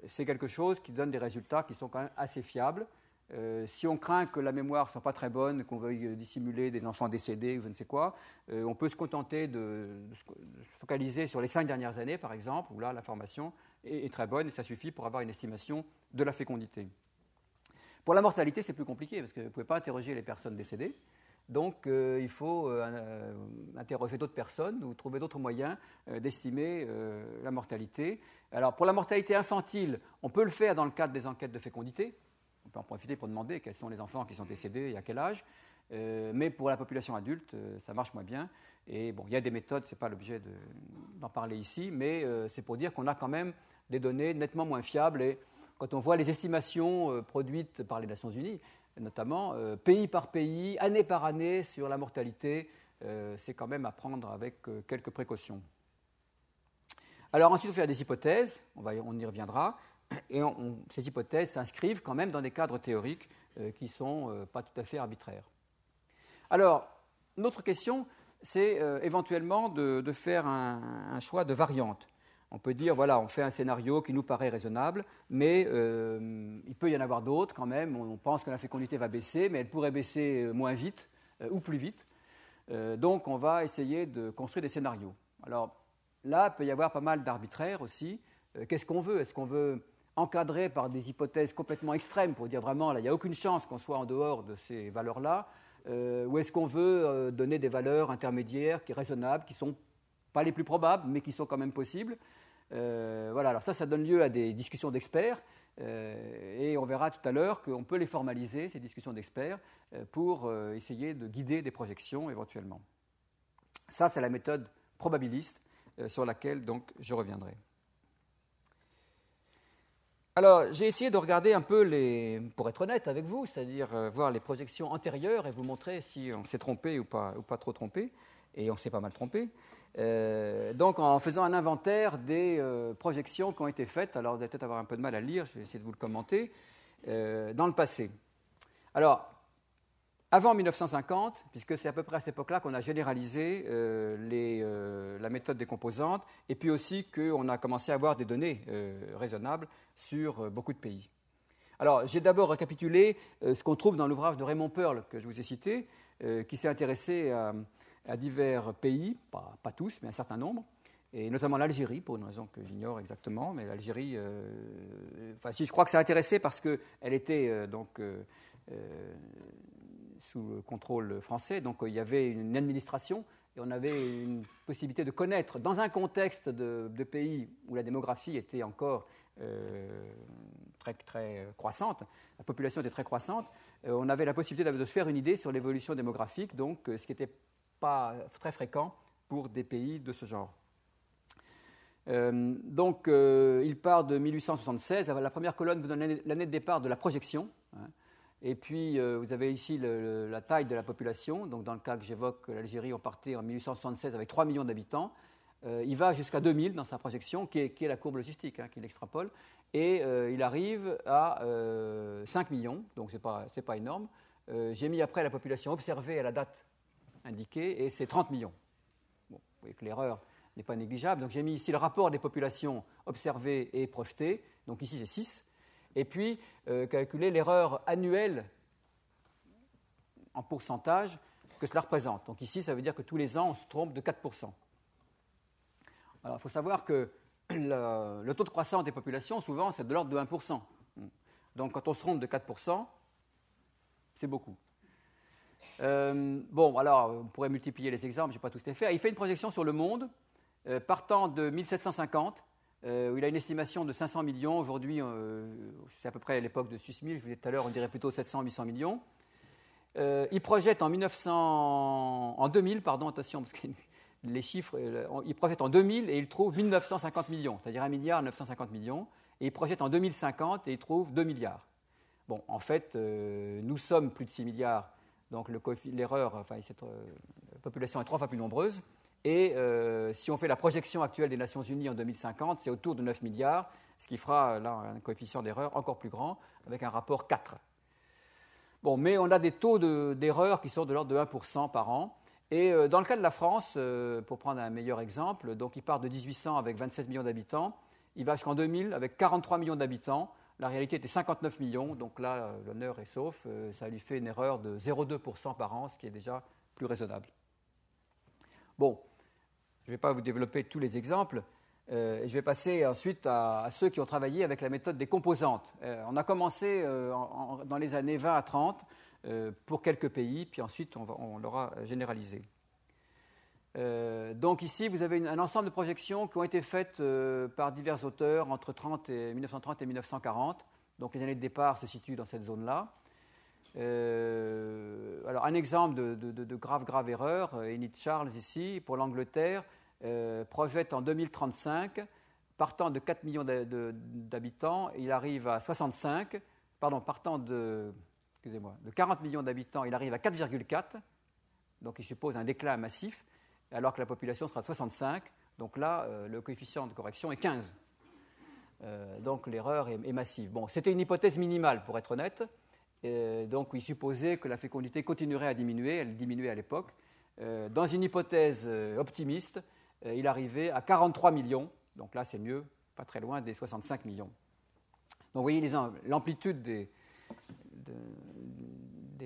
C'est quelque chose qui donne des résultats qui sont quand même assez fiables. Si on craint que la mémoire ne soit pas très bonne, qu'on veuille dissimuler des enfants décédés ou je ne sais quoi, on peut se contenter de se focaliser sur les 5 dernières années, par exemple, où là, l'information est très bonne et ça suffit pour avoir une estimation de la fécondité. Pour la mortalité, c'est plus compliqué parce que vous ne pouvez pas interroger les personnes décédées. Donc, il faut interroger d'autres personnes ou trouver d'autres moyens d'estimer la mortalité. Alors, pour la mortalité infantile, on peut le faire dans le cadre des enquêtes de fécondité. On peut en profiter pour demander quels sont les enfants qui sont décédés et à quel âge. Mais pour la population adulte, ça marche moins bien. Et bon, il y a des méthodes, ce n'est pas l'objet d'en parler ici, mais c'est pour dire qu'on a quand même des données nettement moins fiables. Et quand on voit les estimations produites par les Nations Unies, notamment pays par pays, année par année, sur la mortalité, c'est quand même à prendre avec quelques précautions. Alors ensuite, il faut faire des hypothèses, on y reviendra, et ces hypothèses s'inscrivent quand même dans des cadres théoriques qui ne sont pas tout à fait arbitraires. Alors, une autre question, c'est éventuellement de faire un choix de variante. On peut dire, voilà, on fait un scénario qui nous paraît raisonnable, mais il peut y en avoir d'autres quand même. On pense que la fécondité va baisser, mais elle pourrait baisser moins vite ou plus vite. Donc, on va essayer de construire des scénarios. Alors, là, il peut y avoir pas mal d'arbitraires aussi. Qu'est-ce qu'on veut ? Est-ce qu'on veut encadrer par des hypothèses complètement extrêmes pour dire vraiment, là, il n'y a aucune chance qu'on soit en dehors de ces valeurs-là, ou est-ce qu'on veut donner des valeurs intermédiaires, raisonnables, qui ne sont pas les plus probables, mais qui sont quand même possibles. Voilà, alors ça donne lieu à des discussions d'experts, et on verra tout à l'heure qu'on peut les formaliser, ces discussions d'experts, pour essayer de guider des projections éventuellement. Ça, c'est la méthode probabiliste sur laquelle donc je reviendrai. Alors, j'ai essayé de regarder un peu pour être honnête avec vous, c'est-à-dire voir les projections antérieures et vous montrer si on s'est trompé ou pas trop trompé, et on s'est pas mal trompé. Donc, en faisant un inventaire des projections qui ont été faites, alors vous allez peut-être avoir un peu de mal à lire, je vais essayer de vous le commenter, dans le passé. Alors, avant 1950, puisque c'est à peu près à cette époque-là qu'on a généralisé la méthode des composantes, et puis aussi qu'on a commencé à avoir des données raisonnables sur beaucoup de pays. Alors, j'ai d'abord récapitulé ce qu'on trouve dans l'ouvrage de Raymond Pearl, que je vous ai cité, qui s'est intéressé à divers pays, pas tous, mais un certain nombre, et notamment l'Algérie, pour une raison que j'ignore exactement, mais l'Algérie, si je crois que ça a intéressé parce qu'elle était sous le contrôle français, donc il y avait une administration et on avait une possibilité de connaître, dans un contexte de pays où la démographie était encore très, très croissante, la population était très croissante, on avait la possibilité de se faire une idée sur l'évolution démographique, donc ce qui n'était pas très fréquent pour des pays de ce genre. Il part de 1876, la première colonne vous donne l'année de départ de la projection, hein. Et puis, vous avez ici la taille de la population. Donc, dans le cas que j'évoque, l'Algérie, on partait en 1876 avec 3 millions d'habitants. Il va jusqu'à 2000 dans sa projection, qui est la courbe logistique, hein, qui l'extrapole. Et il arrive à 5 millions, donc ce n'est pas énorme. J'ai mis après la population observée à la date indiquée, et c'est 30 millions. Bon, vous voyez que l'erreur n'est pas négligeable. Donc, j'ai mis ici le rapport des populations observées et projetées. Donc, ici, c'est 6. Et puis, calculer l'erreur annuelle en pourcentage que cela représente. Donc ici, ça veut dire que tous les ans, on se trompe de 4%. Alors, il faut savoir que le taux de croissance des populations, souvent, c'est de l'ordre de 1%. Donc, quand on se trompe de 4%, c'est beaucoup. Alors, on pourrait multiplier les exemples, je ne vais pas tous les faire. Il fait une projection sur le monde, partant de 1750, où il a une estimation de 500 millions. Aujourd'hui, c'est à peu près à l'époque de 6000, je vous disais tout à l'heure, on dirait plutôt 700-800 millions. Il projette en 2000, attention, parce que les chiffres, il projette en 2000 et il trouve 1950 millions, c'est-à-dire 1 milliard 950 millions, et il projette en 2050 et il trouve 2 milliards. Bon, en fait, nous sommes plus de 6 milliards, donc l'erreur, cette population est 3 fois plus nombreuse. Et si on fait la projection actuelle des Nations Unies en 2050, c'est autour de 9 milliards. ce qui fera là un coefficient d'erreur encore plus grand, avec un rapport 4. Bon, mais on a des taux d'erreur qui sont de l'ordre de 1% par an. Et dans le cas de la France, pour prendre un meilleur exemple, donc il part de 1800 avec 27 millions d'habitants, il va jusqu'en 2000 avec 43 millions d'habitants. La réalité était 59 millions, donc là, l'honneur est sauf. Ça lui fait une erreur de 0,2% par an, ce qui est déjà plus raisonnable. Bon, je ne vais pas vous développer tous les exemples. Je vais passer ensuite à ceux qui ont travaillé avec la méthode des composantes. On a commencé dans les années 20 à 30 pour quelques pays, puis ensuite on l'aura généralisé. Donc ici, vous avez un ensemble de projections qui ont été faites par divers auteurs entre 1930 et 1940. Donc les années de départ se situent dans cette zone-là. Alors un exemple de grave erreur, Enid Charles ici, pour l'Angleterre, projette en 2035, partant de 4 millions d'habitants, il arrive à 65, partant de 40 millions d'habitants, il arrive à 4,4, donc il suppose un déclin massif, alors que la population sera de 65, donc là, le coefficient de correction est 15. Donc l'erreur est massive. Bon, c'était une hypothèse minimale, pour être honnête, donc il supposait que la fécondité continuerait à diminuer, elle diminuait à l'époque. Dans une hypothèse optimiste, il arrivait à 43 millions, donc là c'est mieux, pas très loin des 65 millions. Donc vous voyez, l'amplitude de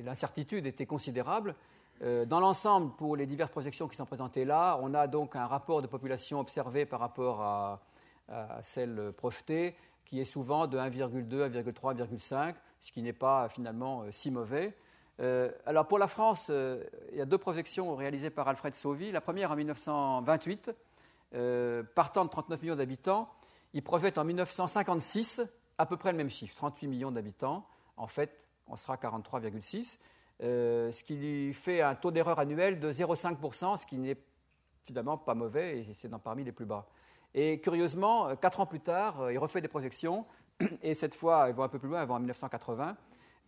l'incertitude était considérable. Dans l'ensemble, pour les diverses projections qui sont présentées là, on a donc un rapport de population observé par rapport à celle projetée qui est souvent de 1,2, 1,3, 1,5, ce qui n'est pas finalement si mauvais. Alors pour la France, il y a deux projections réalisées par Alfred Sauvy. La première en 1928, partant de 39 millions d'habitants, il projette en 1956 à peu près le même chiffre, 38 millions d'habitants. En fait, on sera à 43,6, ce qui lui fait un taux d'erreur annuel de 0,5%, ce qui n'est finalement pas mauvais et c'est parmi les plus bas. Et curieusement, 4 ans plus tard, il refait des projections et cette fois, ils vont un peu plus loin, ils vont en 1980.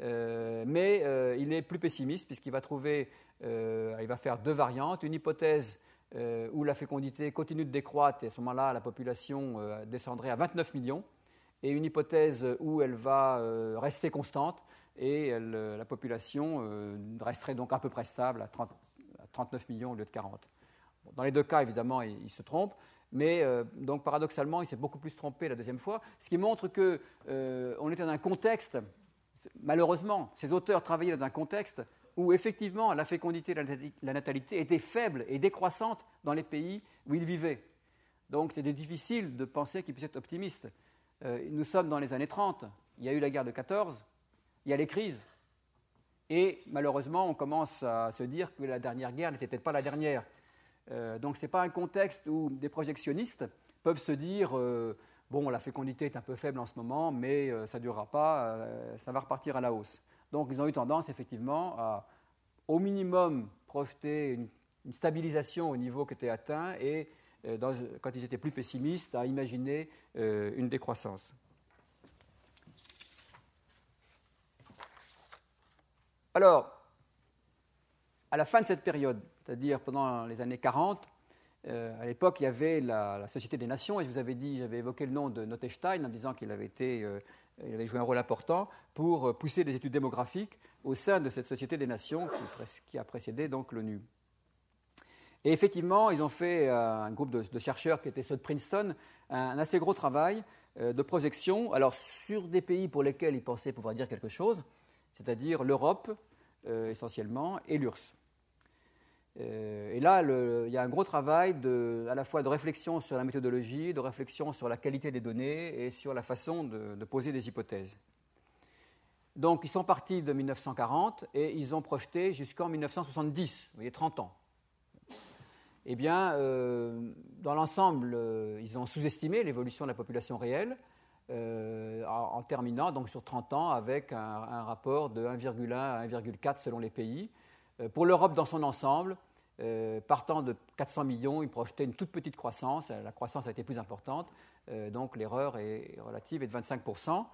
Mais il est plus pessimiste puisqu'il va il va faire deux variantes, une hypothèse où la fécondité continue de décroître et à ce moment-là la population descendrait à 29 millions et une hypothèse où elle va rester constante et la population resterait donc à peu près stable à 39 millions au lieu de 40. Bon, dans les deux cas, évidemment, il se trompe, mais donc paradoxalement, il s'est beaucoup plus trompé la deuxième fois, ce qui montre qu'on était dans un contexte. Malheureusement, ces auteurs travaillaient dans un contexte où effectivement la fécondité et la natalité étaient faibles et décroissantes dans les pays où ils vivaient. Donc c'était difficile de penser qu'ils puissent être optimistes. Nous sommes dans les années 30, il y a eu la guerre de 14, il y a les crises. Et malheureusement, on commence à se dire que la dernière guerre n'était peut-être pas la dernière. Donc ce n'est pas un contexte où des projectionnistes peuvent se dire bon, la fécondité est un peu faible en ce moment, mais ça ne durera pas, ça va repartir à la hausse. Donc ils ont eu tendance effectivement à, au minimum, projeter une stabilisation au niveau qui était atteint et, quand ils étaient plus pessimistes, à imaginer une décroissance. Alors, à la fin de cette période, c'est-à-dire pendant les années 40, à l'époque, il y avait la Société des Nations, et je vous avais dit, j'avais évoqué le nom de Nottestein en disant qu'il avait joué un rôle important pour pousser des études démographiques au sein de cette Société des Nations qui a précédé donc l'ONU. Et effectivement, ils ont fait, un groupe de chercheurs qui était ceux de Princeton, un assez gros travail de projection, alors sur des pays pour lesquels ils pensaient pouvoir dire quelque chose, c'est-à-dire l'Europe essentiellement et l'URSS. Et là, il y a un gros travail à la fois de réflexion sur la méthodologie, de réflexion sur la qualité des données et sur la façon de poser des hypothèses. Donc, ils sont partis de 1940 et ils ont projeté jusqu'en 1970, vous voyez, 30 ans. Eh bien, dans l'ensemble, ils ont sous-estimé l'évolution de la population réelle en terminant donc sur 30 ans avec un rapport de 1,1 à 1,4 selon les pays. Pour l'Europe dans son ensemble, partant de 400 millions, ils projetaient une toute petite croissance. La croissance a été plus importante, donc l'erreur est relative est de 25%.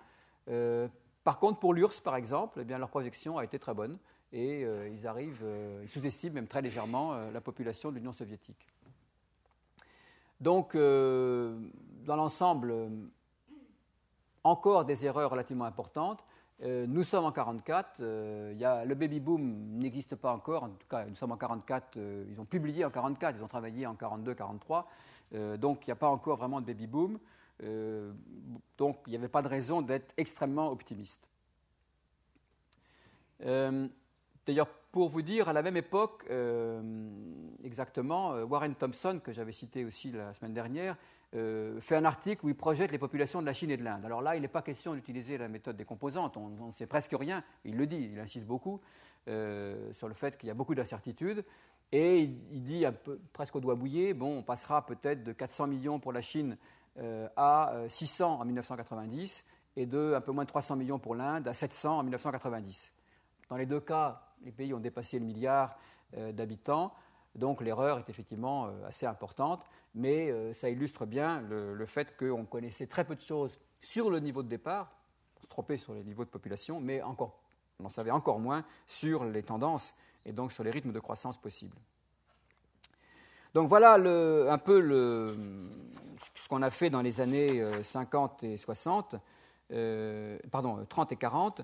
Par contre, pour l'URSS, par exemple, eh bien, leur projection a été très bonne et ils sous-estiment même très légèrement la population de l'Union soviétique. Donc, dans l'ensemble, encore des erreurs relativement importantes. Nous sommes en 1944, le baby-boom n'existe pas encore, en tout cas nous sommes en 1944, ils ont publié en 1944, ils ont travaillé en 1942-1943, donc il n'y a pas encore vraiment de baby-boom, donc il n'y avait pas de raison d'être extrêmement optimiste. D'ailleurs, pour vous dire, à la même époque, exactement, Warren Thompson, que j'avais cité aussi la semaine dernière, fait un article où il projette les populations de la Chine et de l'Inde. Alors là, il n'est pas question d'utiliser la méthode des composantes, on ne sait presque rien, il le dit, il insiste beaucoup sur le fait qu'il y a beaucoup d'incertitudes, et il dit un peu, presque au doigt mouillé, bon, on passera peut-être de 400 millions pour la Chine à 600 en 1990, et de un peu moins de 300 millions pour l'Inde à 700 en 1990. Dans les deux cas, les pays ont dépassé le milliard d'habitants, donc l'erreur est effectivement assez importante, mais ça illustre bien le fait qu'on connaissait très peu de choses sur le niveau de départ, on se trompait sur les niveaux de population, mais on en savait encore moins sur les tendances et donc sur les rythmes de croissance possibles. Donc voilà un peu ce qu'on a fait dans les années 50 et 60, 30 et 40,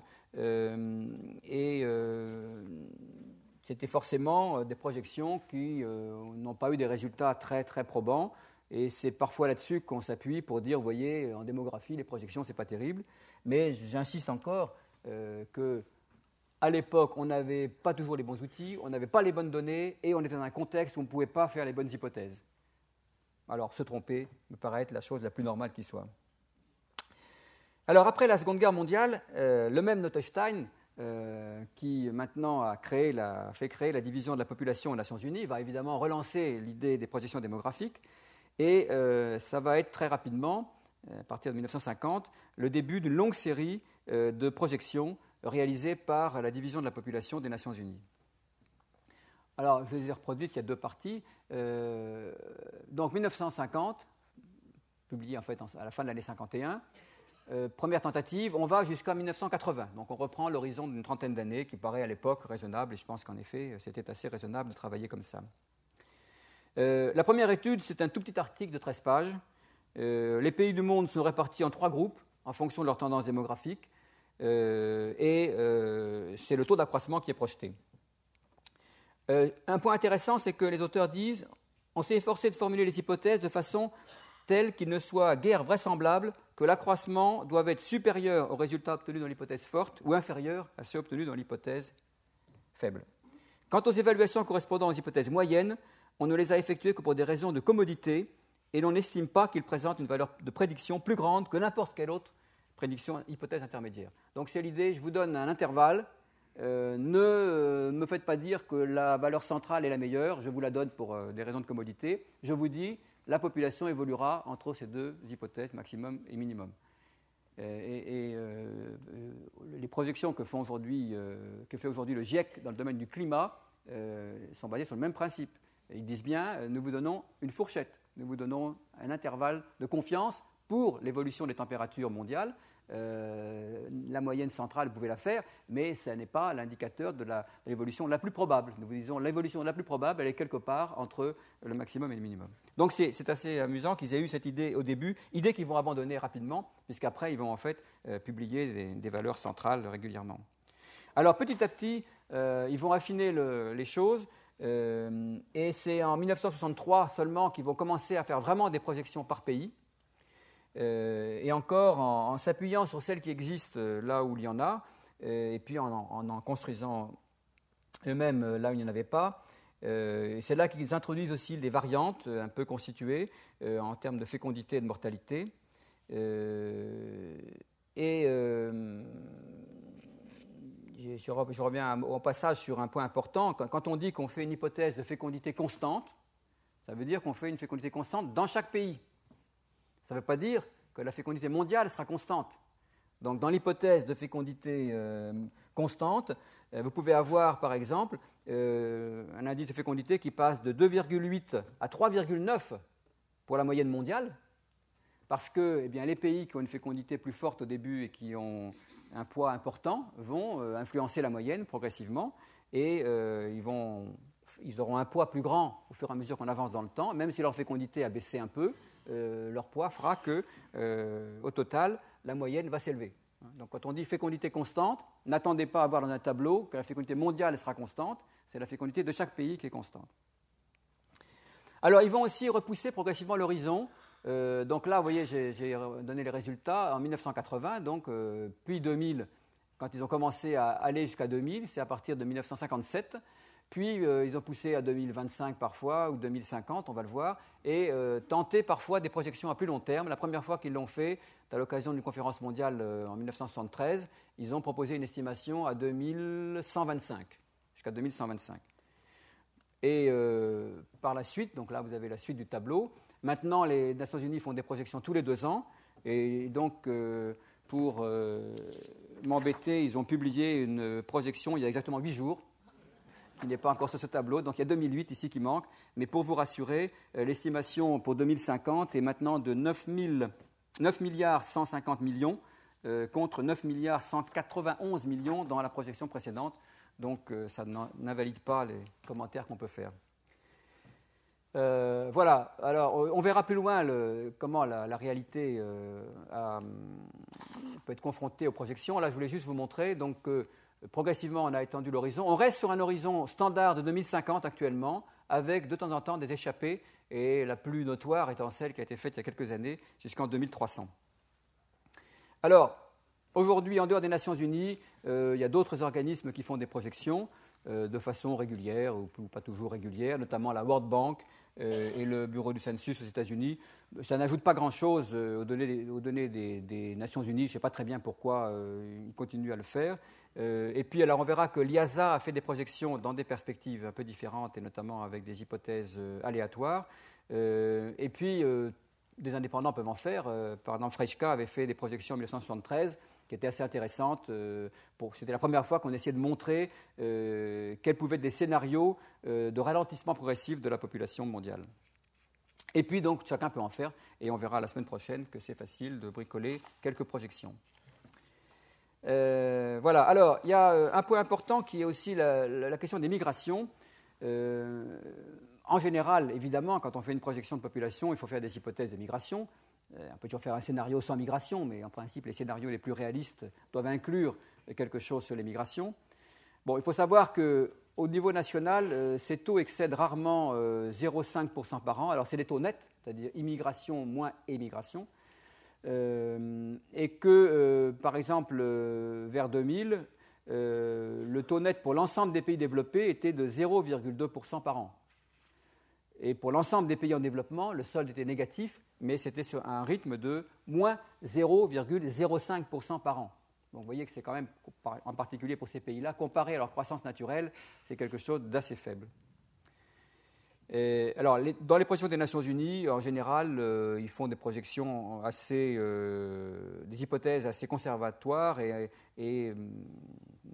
c'était forcément des projections qui n'ont pas eu des résultats très, très probants, et c'est parfois là-dessus qu'on s'appuie pour dire, vous voyez, en démographie, les projections, ce n'est pas terrible, mais j'insiste encore qu'à l'époque, on n'avait pas toujours les bons outils, on n'avait pas les bonnes données, et on était dans un contexte où on ne pouvait pas faire les bonnes hypothèses. Alors, se tromper me paraît être la chose la plus normale qui soit. Alors, après la Seconde Guerre mondiale, le même Notenstein, qui maintenant a fait créer la division de la population aux Nations Unies, va évidemment relancer l'idée des projections démographiques, et ça va être très rapidement, à partir de 1950, le début d'une longue série de projections réalisées par la division de la population des Nations Unies. Alors, je les ai reproduites, il y a deux parties. Donc, 1950, publié en fait à la fin de l'année 51, première tentative, on va jusqu'à 1980. Donc, on reprend l'horizon d'une trentaine d'années qui paraît à l'époque raisonnable, et je pense qu'en effet, c'était assez raisonnable de travailler comme ça. La première étude, c'est un tout petit article de 13 pages. Les pays du monde sont répartis en 3 groupes en fonction de leur tendance démographique, et c'est le taux d'accroissement qui est projeté. Un point intéressant, c'est que les auteurs disent « On s'est efforcé de formuler les hypothèses de façon telle qu'il ne soit guère vraisemblable que l'accroissement doive être supérieur aux résultats obtenus dans l'hypothèse forte ou inférieur à ceux obtenus dans l'hypothèse faible. Quant aux évaluations correspondant aux hypothèses moyennes, on ne les a effectuées que pour des raisons de commodité et l'on n'estime pas qu'ils présentent une valeur de prédiction plus grande que n'importe quelle autre hypothèse intermédiaire. » Donc c'est l'idée, je vous donne un intervalle, ne me faites pas dire que la valeur centrale est la meilleure, je vous la donne pour des raisons de commodité, je vous dis la population évoluera entre ces deux hypothèses, maximum et minimum. Les projections que fait aujourd'hui le GIEC dans le domaine du climat sont basées sur le même principe. Ils disent bien, nous vous donnons une fourchette, nous vous donnons un intervalle de confiance pour l'évolution des températures mondiales. La moyenne centrale, vous pouvez la faire, mais ce n'est pas l'indicateur de l'évolution la plus probable. Nous vous disons l'évolution la plus probable, elle est quelque part entre le maximum et le minimum. Donc c'est assez amusant qu'ils aient eu cette idée au début, idée qu'ils vont abandonner rapidement, puisqu'après ils vont en fait publier des valeurs centrales régulièrement. Alors petit à petit, ils vont affiner les choses, et c'est en 1963 seulement qu'ils vont commencer à faire vraiment des projections par pays. Et encore en s'appuyant sur celles qui existent là où il y en a, et puis en construisant eux-mêmes là où il n'y en avait pas. C'est là qu'ils introduisent aussi des variantes un peu constituées en termes de fécondité et de mortalité. Je reviens au passage sur un point important. Quand on dit qu'on fait une hypothèse de fécondité constante, ça veut dire qu'on fait une fécondité constante dans chaque pays. Ça ne veut pas dire que la fécondité mondiale sera constante. Donc, dans l'hypothèse de fécondité constante, vous pouvez avoir, par exemple, un indice de fécondité qui passe de 2,8 à 3,9 pour la moyenne mondiale, parce que les pays qui ont une fécondité plus forte au début et qui ont un poids important vont influencer la moyenne progressivement, et ils auront un poids plus grand au fur et à mesure qu'on avance dans le temps, même si leur fécondité a baissé un peu. Leur poids fera que, au total, la moyenne va s'élever. Donc quand on dit fécondité constante, n'attendez pas à voir dans un tableau que la fécondité mondiale sera constante, c'est la fécondité de chaque pays qui est constante. Alors ils vont aussi repousser progressivement l'horizon. Donc là, vous voyez, j'ai donné les résultats en 1980, donc puis 2000, quand ils ont commencé à aller jusqu'à 2000, c'est à partir de 1957. Puis ils ont poussé à 2025 parfois, ou 2050, on va le voir, et tenté parfois des projections à plus long terme. La première fois qu'ils l'ont fait, à l'occasion d'une conférence mondiale en 1973, ils ont proposé une estimation à 2125, jusqu'à 2125. Et par la suite, donc là vous avez la suite du tableau, maintenant les Nations Unies font des projections tous les 2 ans, et donc pour m'embêter, ils ont publié une projection il y a exactement 8 jours, qui n'est pas encore sur ce tableau, donc il y a 2008 ici qui manque, mais pour vous rassurer, l'estimation pour 2050 est maintenant de 9 milliards 150 millions contre 9 milliards 191 millions dans la projection précédente, donc ça n'invalide pas les commentaires qu'on peut faire. Voilà, alors on verra plus loin comment la réalité peut être confrontée aux projections. Là, je voulais juste vous montrer, donc progressivement, on a étendu l'horizon. On reste sur un horizon standard de 2050 actuellement, avec de temps en temps des échappées, et la plus notoire étant celle qui a été faite il y a quelques années, jusqu'en 2300. Alors, aujourd'hui, en dehors des Nations Unies, il y a d'autres organismes qui font des projections de façon régulière ou pas toujours régulière, notamment la World Bank et le Bureau du Census aux États-Unis. Ça n'ajoute pas grand-chose aux données des Nations Unies. Je ne sais pas très bien pourquoi ils continuent à le faire. Et puis, alors, on verra que l'IASA a fait des projections dans des perspectives un peu différentes, et notamment avec des hypothèses aléatoires. Et puis, des indépendants peuvent en faire. Par exemple, Frejka avait fait des projections en 1973 qui étaient assez intéressantes. C'était la première fois qu'on essayait de montrer quels pouvaient être des scénarios de ralentissement progressif de la population mondiale. Et puis, donc, chacun peut en faire, et on verra la semaine prochaine que c'est facile de bricoler quelques projections. Voilà, alors il y a un point important qui est aussi la question des migrations. En général, évidemment, quand on fait une projection de population, il faut faire des hypothèses de migration. On peut toujours faire un scénario sans migration, mais en principe, les scénarios les plus réalistes doivent inclure quelque chose sur les migrations. Bon, il faut savoir qu'au niveau national, ces taux excèdent rarement 0,5% par an. Alors, c'est des taux nets, c'est-à-dire immigration moins émigration. Et que, par exemple, vers 2000, le taux net pour l'ensemble des pays développés était de 0,2% par an. Et pour l'ensemble des pays en développement, le solde était négatif, mais c'était sur un rythme de moins 0,05% par an. Donc vous voyez que c'est quand même, en particulier pour ces pays-là, comparé à leur croissance naturelle, c'est quelque chose d'assez faible. Alors, dans les projections des Nations Unies, en général, ils font des projections des hypothèses assez conservatoires et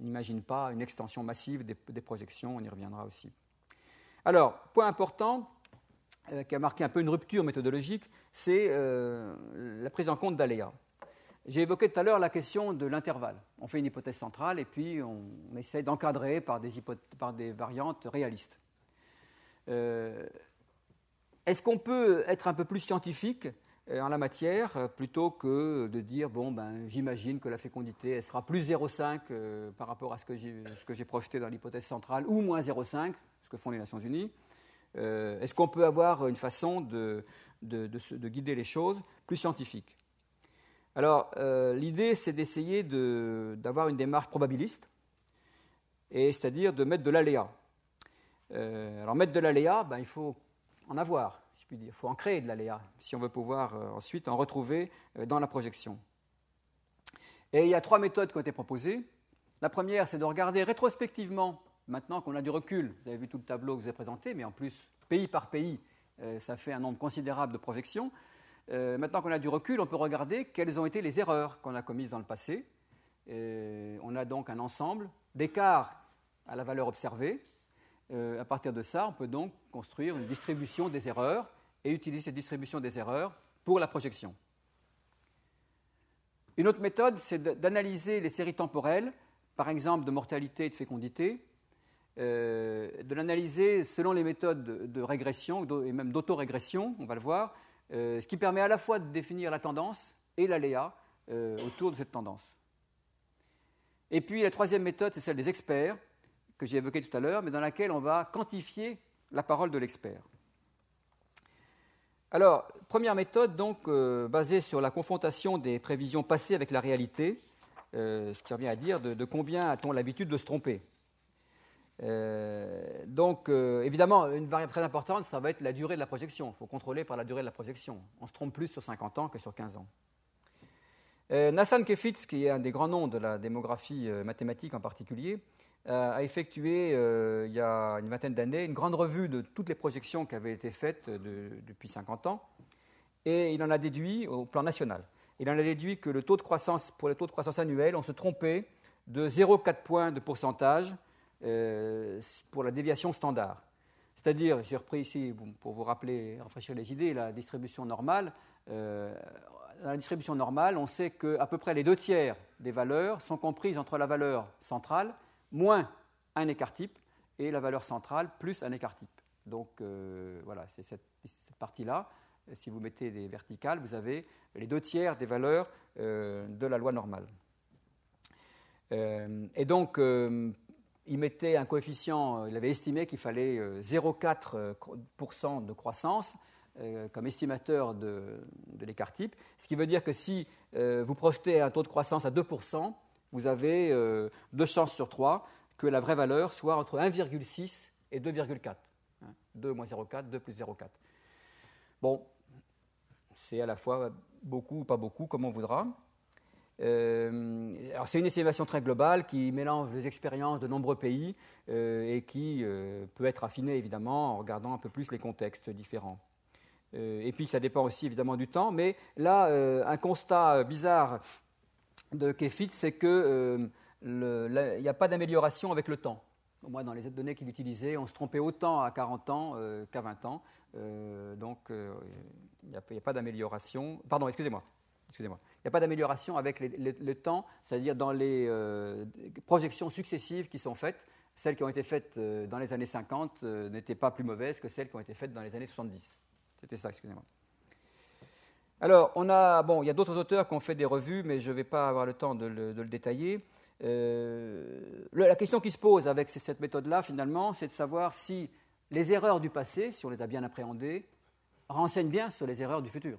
n'imaginent pas une extension massive des projections, on y reviendra aussi. Alors, point important, qui a marqué un peu une rupture méthodologique, c'est la prise en compte d'aléas. J'ai évoqué tout à l'heure la question de l'intervalle. On fait une hypothèse centrale et puis on essaie d'encadrer par des variantes réalistes. Est-ce qu'on peut être un peu plus scientifique en la matière plutôt que de dire j'imagine que la fécondité elle sera plus 0,5 par rapport à ce que j'ai projeté dans l'hypothèse centrale ou moins 0,5, ce que font les Nations Unies. Est-ce qu'on peut avoir une façon de guider les choses plus scientifique? Alors, l'idée, c'est d'essayer d'avoir une démarche probabiliste, c'est-à-dire de mettre de l'aléa. Alors, mettre de l'aléa, il faut en avoir, si je puis dire. Il faut en créer de l'aléa, si on veut pouvoir ensuite en retrouver dans la projection. Et il y a 3 méthodes qui ont été proposées. La première, c'est de regarder rétrospectivement, maintenant qu'on a du recul. Vous avez vu tout le tableau que je vous ai présenté, mais en plus, pays par pays, ça fait un nombre considérable de projections. Maintenant qu'on a du recul, on peut regarder quelles ont été les erreurs qu'on a commises dans le passé. On a donc un ensemble d'écarts à la valeur observée. À partir de ça, on peut donc construire une distribution des erreurs et utiliser cette distribution des erreurs pour la projection. Une autre méthode, c'est d'analyser les séries temporelles, par exemple de mortalité et de fécondité, de l'analyser selon les méthodes de régression et même d'autorégression, on va le voir, ce qui permet à la fois de définir la tendance et l'aléa autour de cette tendance. Et puis la troisième méthode, c'est celle des experts, que j'ai évoquée tout à l'heure, mais dans laquelle on va quantifier la parole de l'expert. Alors, première méthode, donc, basée sur la confrontation des prévisions passées avec la réalité, ce qui revient à dire de combien a-t-on l'habitude de se tromper. Évidemment, une variable très importante, ça va être la durée de la projection. Il faut contrôler par la durée de la projection. On se trompe plus sur 50 ans que sur 15 ans. Nathan Kefitz, qui est un des grands noms de la démographie mathématique en particulier, a effectué, il y a une vingtaine d'années, une grande revue de toutes les projections qui avaient été faites depuis 50 ans, et il en a déduit, au plan national, il en a déduit que le taux de croissance, pour le taux de croissance annuel, on se trompait de 0,4 points de pourcentage pour la déviation standard. C'est-à-dire, j'ai repris ici, pour vous rappeler, rafraîchir les idées, la distribution normale. Dans la distribution normale, on sait qu'à peu près les 2/3 des valeurs sont comprises entre la valeur centrale moins un écart type et la valeur centrale plus un écart type. Donc voilà, c'est cette partie-là. Si vous mettez des verticales, vous avez les 2/3 des valeurs de la loi normale. Et donc, il mettait un coefficient, il avait estimé qu'il fallait 0,4% de croissance comme estimateur de l'écart type, ce qui veut dire que si vous projetez un taux de croissance à 2%, vous avez 2 chances sur 3 que la vraie valeur soit entre 1,6 et 2,4. 2 moins 0,4, 2 plus 0,4. Bon, c'est à la fois beaucoup ou pas beaucoup, comme on voudra. Alors c'est une estimation très globale qui mélange les expériences de nombreux pays et qui peut être affinée évidemment en regardant un peu plus les contextes différents. Et puis ça dépend aussi évidemment du temps, mais là un constat bizarre de Kefitz, c'est qu'il n'y a pas d'amélioration avec le temps. Au moins dans les données qu'il utilisait, on se trompait autant à 40 ans qu'à 20 ans, donc il n'y a pas d'amélioration. Pardon, excusez-moi. Il n'y a pas d'amélioration avec le temps, c'est-à-dire dans les projections successives qui sont faites. Celles qui ont été faites dans les années 50 n'étaient pas plus mauvaises que celles qui ont été faites dans les années 70. C'était ça, excusez-moi. Alors, il y a d'autres auteurs qui ont fait des revues, mais je ne vais pas avoir le temps de le détailler. La question qui se pose avec cette méthode-là, finalement, c'est de savoir si les erreurs du passé, si on les a bien appréhendées, renseignent bien sur les erreurs du futur.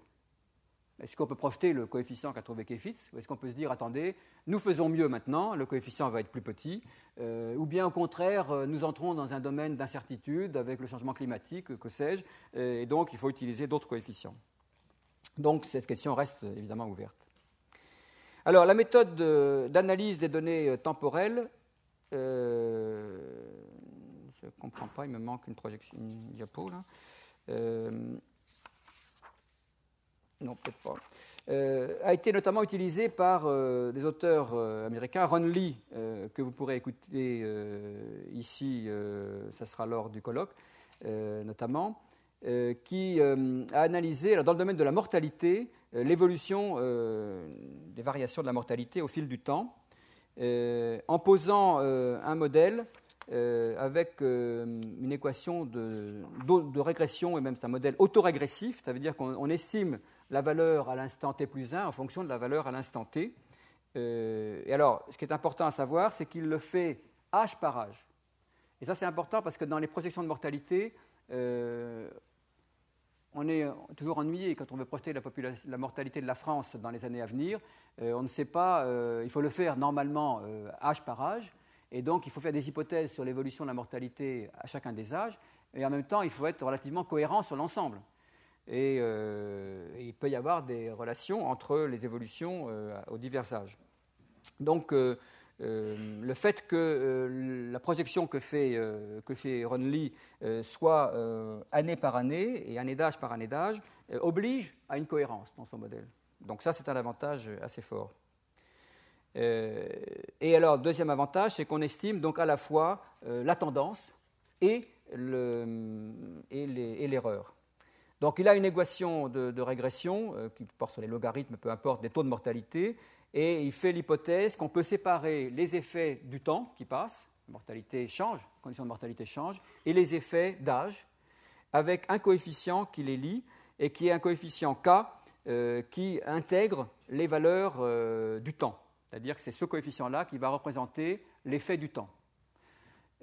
Est-ce qu'on peut projeter le coefficient qu'a trouvé Kefitz, ou est-ce qu'on peut se dire, attendez, nous faisons mieux maintenant, le coefficient va être plus petit, ou bien au contraire, nous entrons dans un domaine d'incertitude avec le changement climatique, que sais-je, et donc il faut utiliser d'autres coefficients. Donc cette question reste évidemment ouverte. Alors la méthode d'analyse des données temporelles, je ne comprends pas, il me manque une projection, une diapo là. Non, peut-être pas. A été notamment utilisé par des auteurs américains, Ron Lee, que vous pourrez écouter ici, ça sera lors du colloque, notamment, qui a analysé, alors, dans le domaine de la mortalité, l'évolution des variations de la mortalité au fil du temps, en posant un modèle avec une équation de régression, et même c'est un modèle autorégressif, ça veut dire qu'on estime la valeur à l'instant t plus 1 en fonction de la valeur à l'instant t. Et alors, ce qui est important à savoir, c'est qu'il le fait âge par âge. Et ça, c'est important parce que dans les projections de mortalité, on est toujours ennuyé quand on veut projeter la mortalité de la France dans les années à venir. On ne sait pas, il faut le faire normalement âge par âge. Et donc, il faut faire des hypothèses sur l'évolution de la mortalité à chacun des âges. Et en même temps, il faut être relativement cohérent sur l'ensemble. Et il peut y avoir des relations entre les évolutions aux divers âges. Donc, le fait que la projection que fait Ron Lee soit année par année et année d'âge par année d'âge oblige à une cohérence dans son modèle. Donc ça, c'est un avantage assez fort. Et alors, deuxième avantage, c'est qu'on estime donc à la fois la tendance et l'erreur. Donc il a une équation de régression qui porte sur les logarithmes, peu importe, des taux de mortalité, et il fait l'hypothèse qu'on peut séparer les effets du temps qui passe, la mortalité change, les conditions de mortalité changent, et les effets d'âge, avec un coefficient qui les lie, et qui est un coefficient K qui intègre les valeurs du temps. C'est-à-dire que c'est ce coefficient-là qui va représenter l'effet du temps.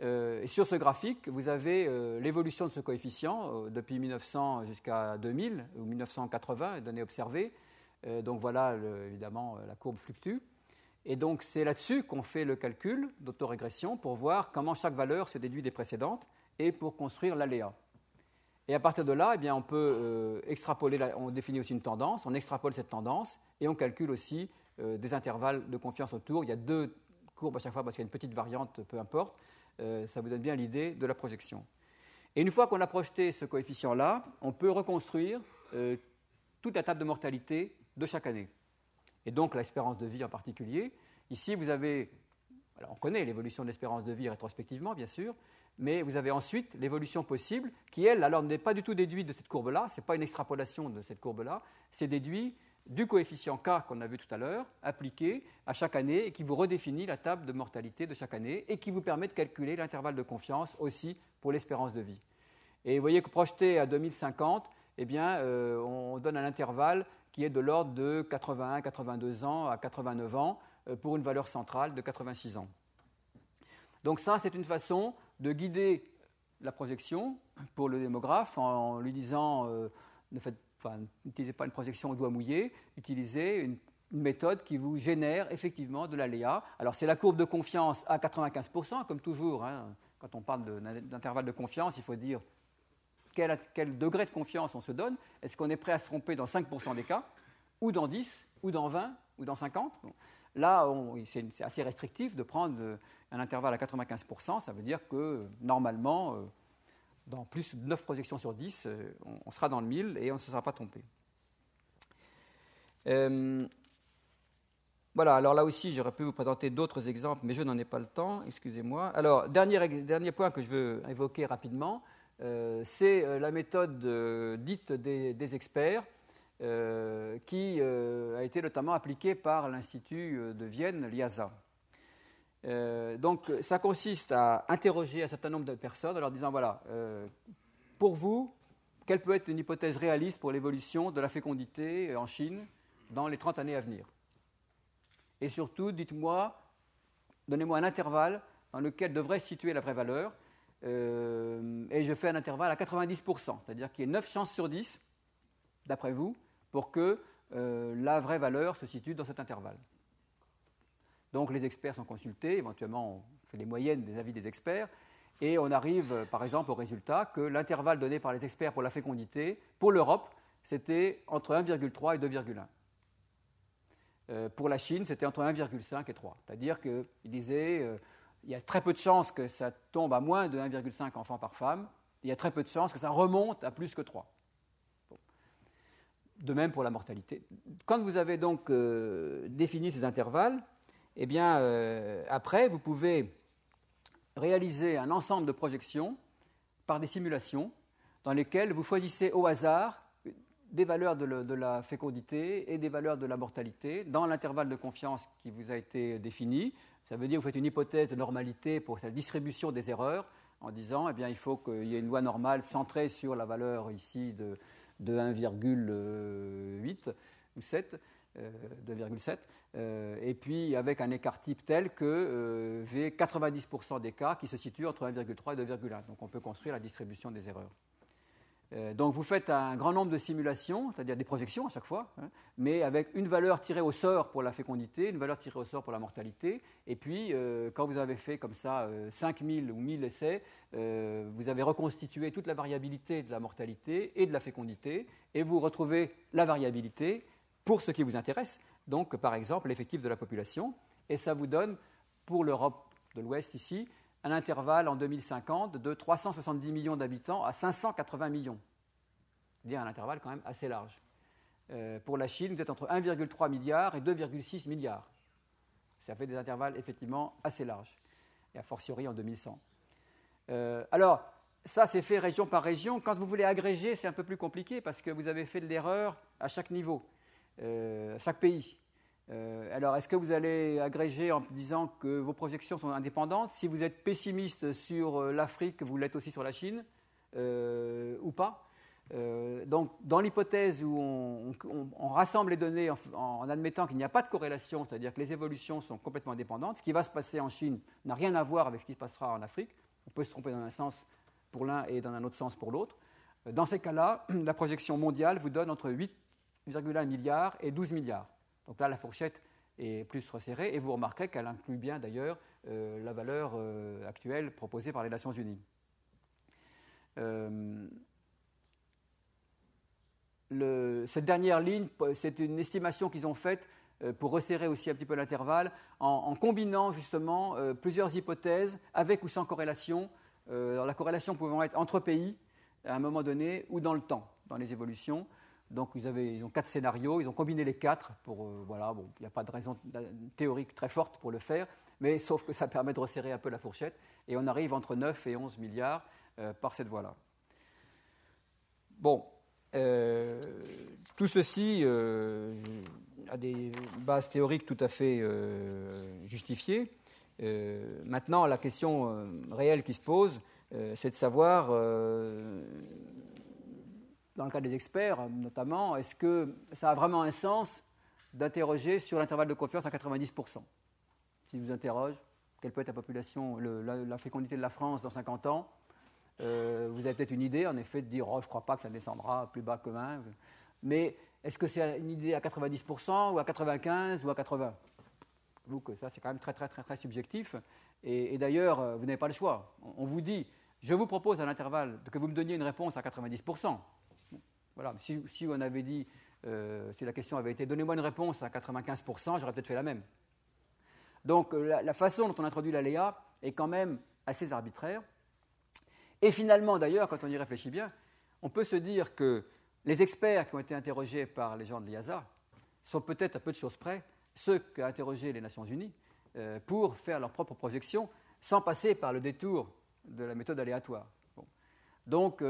Et sur ce graphique, vous avez l'évolution de ce coefficient depuis 1900 jusqu'à 2000 ou 1980, données observées. Donc voilà, évidemment, la courbe fluctue. Et donc c'est là-dessus qu'on fait le calcul d'autorégression pour voir comment chaque valeur se déduit des précédentes et pour construire l'aléa. Et à partir de là, eh bien, on peut extrapoler, on définit aussi une tendance, on extrapole cette tendance et on calcule aussi des intervalles de confiance autour. Il y a 2 courbes à chaque fois parce qu'il y a une petite variante, peu importe. Ça vous donne bien l'idée de la projection. Et une fois qu'on a projeté ce coefficient-là, on peut reconstruire toute la table de mortalité de chaque année. Et donc l'espérance de vie en particulier. Ici, vous avez, alors on connaît l'évolution de l'espérance de vie rétrospectivement, bien sûr, mais vous avez ensuite l'évolution possible qui, elle, alors n'est pas du tout déduite de cette courbe-là, ce n'est pas une extrapolation de cette courbe-là, c'est déduit du coefficient K qu'on a vu tout à l'heure, appliqué à chaque année et qui vous redéfinit la table de mortalité de chaque année et qui vous permet de calculer l'intervalle de confiance aussi pour l'espérance de vie. Et vous voyez que projeté à 2050, eh bien, on donne un intervalle qui est de l'ordre de 81, 82 ans à 89 ans pour une valeur centrale de 86 ans. Donc ça, c'est une façon de guider la projection pour le démographe en lui disant n'utilisez pas une projection au doigt mouillé, utilisez une méthode qui vous génère effectivement de l'aléa. Alors c'est la courbe de confiance à 95%, comme toujours. Hein. Quand on parle d'intervalle de confiance, il faut dire quel degré de confiance on se donne. Est-ce qu'on est prêt à se tromper dans 5% des cas, ou dans 10, ou dans 20, ou dans 50 ? Bon. Là, c'est assez restrictif de prendre un intervalle à 95%. Ça veut dire que normalement, dans plus de 9 projections sur 10, on sera dans le 1000 et on ne se sera pas trompé. Voilà, alors là aussi, j'aurais pu vous présenter d'autres exemples, mais je n'en ai pas le temps, excusez-moi. Alors, dernier point que je veux évoquer rapidement, c'est la méthode dite des experts, qui a été notamment appliquée par l'Institut de Vienne, l'IASA. Donc, ça consiste à interroger un certain nombre de personnes en leur disant, voilà, pour vous, quelle peut être une hypothèse réaliste pour l'évolution de la fécondité en Chine dans les 30 années à venir ? Et surtout, donnez-moi un intervalle dans lequel devrait se situer la vraie valeur, et je fais un intervalle à 90%, c'est-à-dire qu'il y ait 9 chances sur 10, d'après vous, pour que la vraie valeur se situe dans cet intervalle. Donc les experts sont consultés, éventuellement on fait des moyennes des avis des experts, et on arrive par exemple au résultat que l'intervalle donné par les experts pour la fécondité, pour l'Europe, c'était entre 1,3 et 2,1. Pour la Chine, c'était entre 1,5 et 3. C'est-à-dire qu'il disait il y a très peu de chances que ça tombe à moins de 1,5 enfants par femme, il y a très peu de chances que ça remonte à plus que 3. Bon. De même pour la mortalité. Quand vous avez donc défini ces intervalles, eh bien, après, vous pouvez réaliser un ensemble de projections par des simulations dans lesquelles vous choisissez au hasard des valeurs de la fécondité et des valeurs de la mortalité dans l'intervalle de confiance qui vous a été défini. Ça veut dire que vous faites une hypothèse de normalité pour la distribution des erreurs en disant eh bien, il faut qu'il y ait une loi normale centrée sur la valeur ici de 1,8 ou 7. 2,7, et puis avec un écart type tel que j'ai 90% des cas qui se situent entre 1,3 et 2,1. Donc on peut construire la distribution des erreurs. Donc vous faites un grand nombre de simulations, c'est-à-dire des projections à chaque fois, hein, mais avec une valeur tirée au sort pour la fécondité, une valeur tirée au sort pour la mortalité, et puis quand vous avez fait comme ça 5000 ou 1000 essais, vous avez reconstitué toute la variabilité de la mortalité et de la fécondité, et vous retrouvez la variabilité pour ce qui vous intéresse, donc par exemple l'effectif de la population, et ça vous donne, pour l'Europe de l'Ouest ici, un intervalle en 2050 de 370 millions d'habitants à 580 millions. C'est-à-dire un intervalle quand même assez large. Pour la Chine, vous êtes entre 1,3 milliard et 2,6 milliards. Ça fait des intervalles effectivement assez larges, et a fortiori en 2100. Alors, ça c'est fait région par région. Quand vous voulez agréger, c'est un peu plus compliqué parce que vous avez fait de l'erreur à chaque niveau. Chaque pays. Alors, est-ce que vous allez agréger en disant que vos projections sont indépendantes ? Si vous êtes pessimiste sur l'Afrique, vous l'êtes aussi sur la Chine ou pas ? Donc, dans l'hypothèse où on rassemble les données en admettant qu'il n'y a pas de corrélation, c'est-à-dire que les évolutions sont complètement indépendantes, ce qui va se passer en Chine n'a rien à voir avec ce qui se passera en Afrique. On peut se tromper dans un sens pour l'un et dans un autre sens pour l'autre. Dans ces cas-là, la projection mondiale vous donne entre 8,1 milliards et 12 milliards. Donc là, la fourchette est plus resserrée, et vous remarquerez qu'elle inclut bien d'ailleurs la valeur actuelle proposée par les Nations Unies. Cette dernière ligne, c'est une estimation qu'ils ont faite pour resserrer aussi un petit peu l'intervalle, en combinant justement plusieurs hypothèses avec ou sans corrélation, la corrélation pouvant être entre pays à un moment donné ou dans le temps, dans les évolutions. Donc ils ont 4 scénarios, ils ont combiné les 4 pour voilà, bon, il n'y a pas de raison théorique très forte pour le faire, mais sauf que ça permet de resserrer un peu la fourchette, et on arrive entre 9 et 11 milliards par cette voie-là. Bon, tout ceci a des bases théoriques tout à fait justifiées. Maintenant, la question réelle qui se pose, c'est de savoir, dans le cas des experts notamment, est-ce que ça a vraiment un sens d'interroger sur l'intervalle de confiance à 90%. Si je vous interroge, quelle peut être la population, la fécondité de la France dans 50 ans, vous avez peut-être une idée, en effet, de dire je ne crois pas que ça descendra plus bas que 20. Mais est-ce que c'est une idée à 90% ou à 95% ou à 80%? Vous, que ça, c'est quand même très, très, très, très subjectif. Et d'ailleurs, vous n'avez pas le choix. On vous dit, je vous propose à l'intervalle que vous me donniez une réponse à 90%. Voilà. Si on avait dit, si la question avait été donnez-moi une réponse à 95%, j'aurais peut-être fait la même. Donc, la façon dont on introduit l'aléa est quand même assez arbitraire. Et finalement, d'ailleurs, quand on y réfléchit bien, on peut se dire que les experts qui ont été interrogés par les gens de l'IASA sont peut-être à peu de choses près ceux qu'a interrogé les Nations Unies pour faire leur propre projection sans passer par le détour de la méthode aléatoire. Bon. Donc,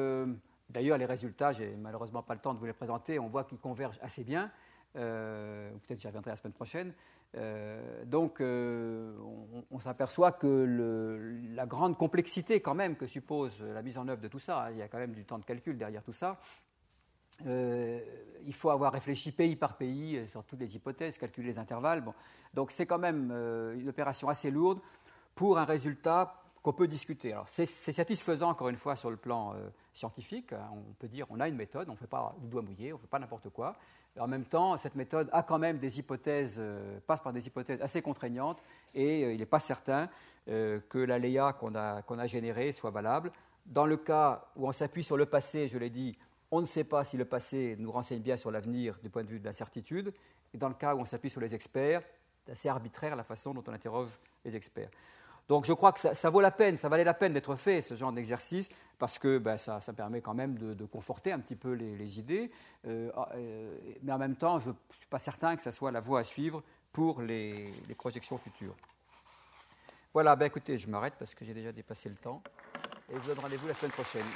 d'ailleurs, les résultats, j'ai malheureusement pas le temps de vous les présenter, on voit qu'ils convergent assez bien. Peut-être j'y reviendrai la semaine prochaine. Donc, on s'aperçoit que la grande complexité quand même que suppose la mise en œuvre de tout ça, il y a quand même du temps de calcul derrière tout ça, il faut avoir réfléchi pays par pays sur toutes les hypothèses, calculer les intervalles. Bon. Donc, c'est quand même une opération assez lourde pour un résultat qu'on peut discuter. Alors, c'est satisfaisant, encore une fois, sur le plan scientifique. On peut dire on a une méthode, on ne fait pas du doigt mouillé, on ne fait pas n'importe quoi. Et en même temps, cette méthode a quand même des hypothèses, passe par des hypothèses assez contraignantes, et il n'est pas certain que l'aléa qu'on a généré soit valable. Dans le cas où on s'appuie sur le passé, je l'ai dit, on ne sait pas si le passé nous renseigne bien sur l'avenir du point de vue de la certitude. Et dans le cas où on s'appuie sur les experts, c'est assez arbitraire la façon dont on interroge les experts. Donc je crois que ça vaut la peine, ça valait la peine d'être fait, ce genre d'exercice, parce que ça permet quand même de conforter un petit peu les idées. Mais en même temps, je ne suis pas certain que ça soit la voie à suivre pour les projections futures. Voilà, écoutez, je m'arrête parce que j'ai déjà dépassé le temps. Et je vous donne rendez-vous la semaine prochaine.